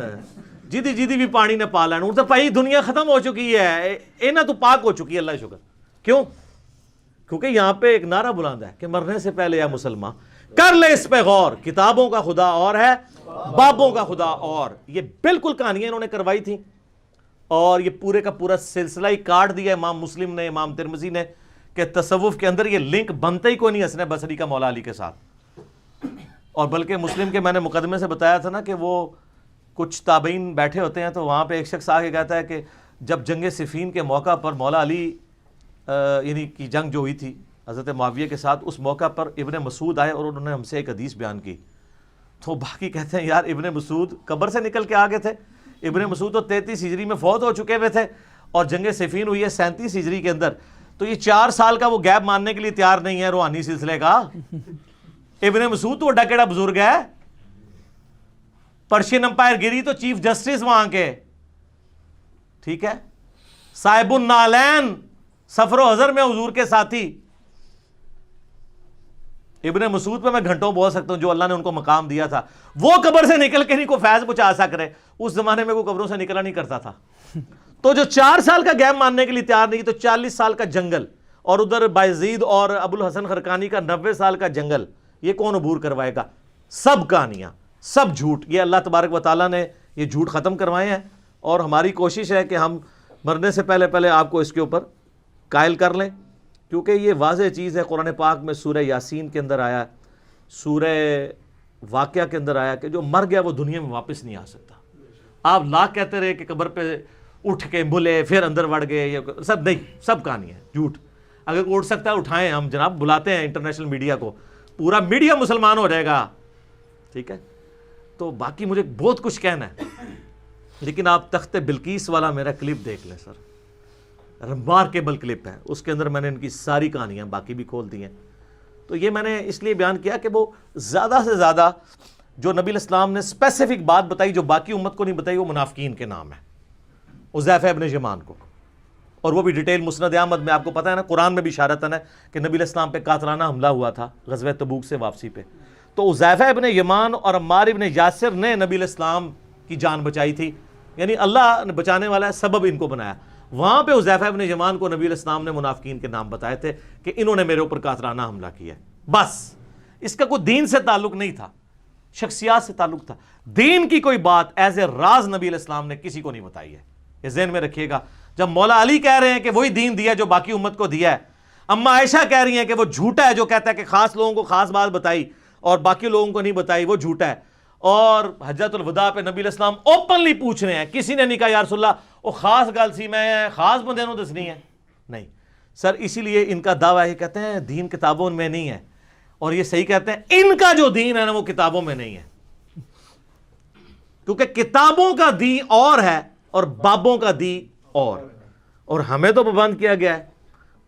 جیدی جیدی بھی پانی نے پا لین, تو بھائی دنیا ختم ہو چکی ہے, اینا تو پاک ہو چکی ہے, اللہ شکر. کیوں؟ کیونکہ یہاں پہ ایک نعرہ بلند ہے کہ مرنے سے پہلے یا مسلمان کر لے اس پہ غور, کتابوں کا خدا اور ہے بابوں کا خدا اور. یہ بالکل کہانیاں انہوں نے کروائی تھیں, اور یہ پورے کا پورا سلسلہ ہی کاٹ دیا امام مسلم نے, امام ترمذی نے, کہ تصوف کے اندر یہ لنک بنتا ہی کوئی نہیں حسن بصری کا مولا علی کے ساتھ. اور بلکہ مسلم کے میں نے مقدمے سے بتایا تھا نا کہ وہ کچھ تابعین بیٹھے ہوتے ہیں, تو وہاں پہ ایک شخص آگے کہتا ہے کہ جب جنگ صفین کے موقع پر مولا علی یعنی کی جنگ جو ہوئی تھی حضرت معاویہ کے ساتھ, اس موقع پر ابن مسعود آئے اور انہوں نے ہم سے ایک حدیث بیان کی. تو باقی کہتے ہیں یار ابن مسعود قبر سے نکل کے آگے تھے, ابن مسعود تو 33 ہجری میں فوت ہو چکے ہوئے تھے, اور جنگ صفین ہوئی ہے 37 ہجری کے اندر. تو یہ 4 سال کا وہ گیپ ماننے کے لیے تیار نہیں ہے روحانی سلسلے کا. ابن مسعود تو وہ ڈکیڑا بزرگ ہے, پرشین امپائر گری تو چیف جسٹس وہاں کے, ٹھیک ہے, صاحب النالین, سفر و حضر میں حضور کے ساتھی. ابن مسعود پہ میں گھنٹوں بول سکتا ہوں, جو اللہ نے ان کو مقام دیا تھا. وہ قبر سے نکل کے نہیں کوئی فیض پہنچا سکے, اس زمانے میں کوئی قبروں سے نکلا نہیں کرتا تھا. تو جو 4 سال کا گیپ ماننے کے لیے تیار نہیں, تو 40 سال کا جنگل, اور ادھر بایزید اور ابو الحسن خرقانی کا 90 سال کا جنگل, یہ کون عبور کروائے گا؟ سب کہانیاں, سب جھوٹ. یہ اللہ تبارک و تعالیٰ نے یہ جھوٹ ختم کروائے ہیں, اور ہماری کوشش ہے کہ ہم مرنے سے پہلے آپ کو اس کے اوپر قائل کر لیں, کیونکہ یہ واضح چیز ہے. قرآن پاک میں سورہ یاسین کے اندر آیا, سورہ واقعہ کے اندر آیا کہ جو مر گیا وہ دنیا میں واپس نہیں آ سکتا. آپ لاکھ کہتے رہے کہ قبر پہ اٹھ کے بلے پھر اندر وڑ گئے, یہ سب نہیں, سب کہانی ہے جھوٹ. اگر اٹھ سکتا ہے اٹھائیں, ہم جناب بلاتے ہیں انٹرنیشنل میڈیا کو, پورا میڈیا مسلمان ہو جائے گا, ٹھیک ہے. تو باقی مجھے بہت کچھ کہنا ہے, لیکن آپ تخت بلقیس والا میرا کلپ دیکھ لیں سر, ریمارکیبل کلپ ہے. اس کے اندر میں نے ان کی ساری کہانیاں باقی بھی کھول دی ہیں. تو یہ میں نے اس لیے بیان کیا کہ وہ زیادہ سے زیادہ جو نبی الاسلام نے اسپیسیفک بات بتائی جو باقی امت کو نہیں بتائی, وہ منافقین کے نام ہے, حذیفہ ابن یمان کو. اور وہ بھی ڈیٹیل مسند احمد میں, آپ کو پتہ ہے نا قرآن میں بھی اشارتاً ہے کہ نبی الاسلام پہ قاتلانہ حملہ ہوا تھا غزوہ تبوک سے واپسی پہ. تو حذیفہ ابن یمان اور عمار ابن یاسر نے نبی الاسلام کی جان بچائی تھی, یعنی اللہ نے بچانے والا ہے, سبب ان کو بنایا. وہاں پہ حذیفہ ابن یمان کو نبی الاسلام نے منافقین کے نام بتائے تھے کہ انہوں نے میرے اوپر قاتلانہ حملہ کیا ہے. بس اس کا کوئی دین سے تعلق نہیں تھا, شخصیات سے تعلق تھا. دین کی کوئی بات ایز اے راز نبی علیہ السلام نے کسی کو نہیں بتائی ہے, یہ ذہن میں رکھیے گا. جب مولا علی کہہ رہے ہیں کہ وہی دین دیا جو باقی امت کو دیا ہے, اما عائشہ کہہ رہی ہیں کہ وہ جھوٹا ہے جو کہتا ہے کہ خاص لوگوں کو خاص بات بتائی, اور باقی لوگوں کو نہیں بتائی وہ جھوٹا ہے. اور حجۃ الوداع پہ نبی علیہ السلام اوپنلی پوچھ رہے ہیں, کسی نے نہیں کہا یا رسول اللہ وہ خاص گل سی میں خاص بندے نوں دسنی ہے, نہیں سر. اسی لیے ان کا دعویٰ یہ کہتے ہیں دین کتابوں میں نہیں ہے, اور یہ صحیح کہتے ہیں ان کا جو دین ہے نا وہ کتابوں میں نہیں ہے, کیونکہ کتابوں کا دین اور ہے اور بابوں کا دین اور ہمیں تو پابند کیا گیا ہے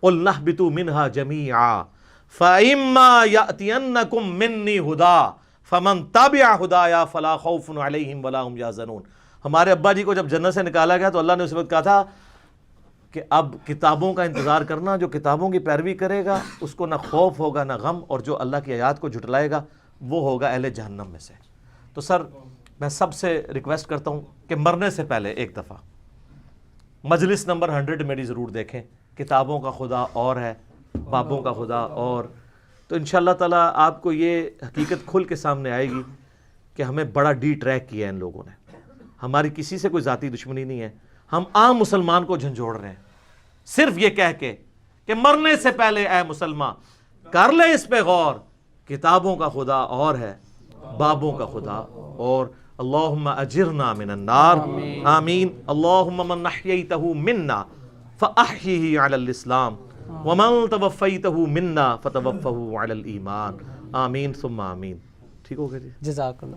قُلْ نَحْبِطُوا مِنْهَا جَمِيعًا فَإِمَّا يَأْتِيَنَّكُم مِّنِّي هُدًى فَمَن تَبِعَ هُدَايَا فَلَا خَوْفٌ عَلَيْهِمْ وَلَا هُمْ يَحْزَنُونَ. ہمارے ابا جی کو جب جنت سے نکالا گیا تو اللہ نے اس وقت کہا تھا کہ اب کتابوں کا انتظار کرنا, جو کتابوں کی پیروی کرے گا اس کو نہ خوف ہوگا نہ غم, اور جو اللہ کی آیات کو جھٹلائے گا وہ ہوگا اہل جہنم میں سے. تو سر میں سب سے ریکویسٹ کرتا ہوں کہ مرنے سے پہلے ایک دفعہ مجلس نمبر 100 میری ضرور دیکھیں. کتابوں کا خدا اور ہے, بابوں کا خدا اور. تو انشاءاللہ تعالیٰ آپ کو یہ حقیقت کھل کے سامنے آئے گی کہ ہمیں بڑا ڈی ٹریک کیا ہے ان لوگوں نے. ہماری کسی سے کوئی ذاتی دشمنی نہیں ہے, ہم عام مسلمان کو جھنجھوڑ رہے ہیں صرف یہ کہہ کے کہ مرنے سے پہلے اے مسلمان کر لے اس پہ غور, کتابوں کا خدا اور ہے, بابوں کا خدا اور. اللہم اجرنا من النار آمین. اللہم من احییتہ منا فاحیہ علی الاسلام ومن توفیتہ منا فتوفہ علی الایمان آمین ثم آمین. ٹھیک ہو گیا جی, جزاک اللہ.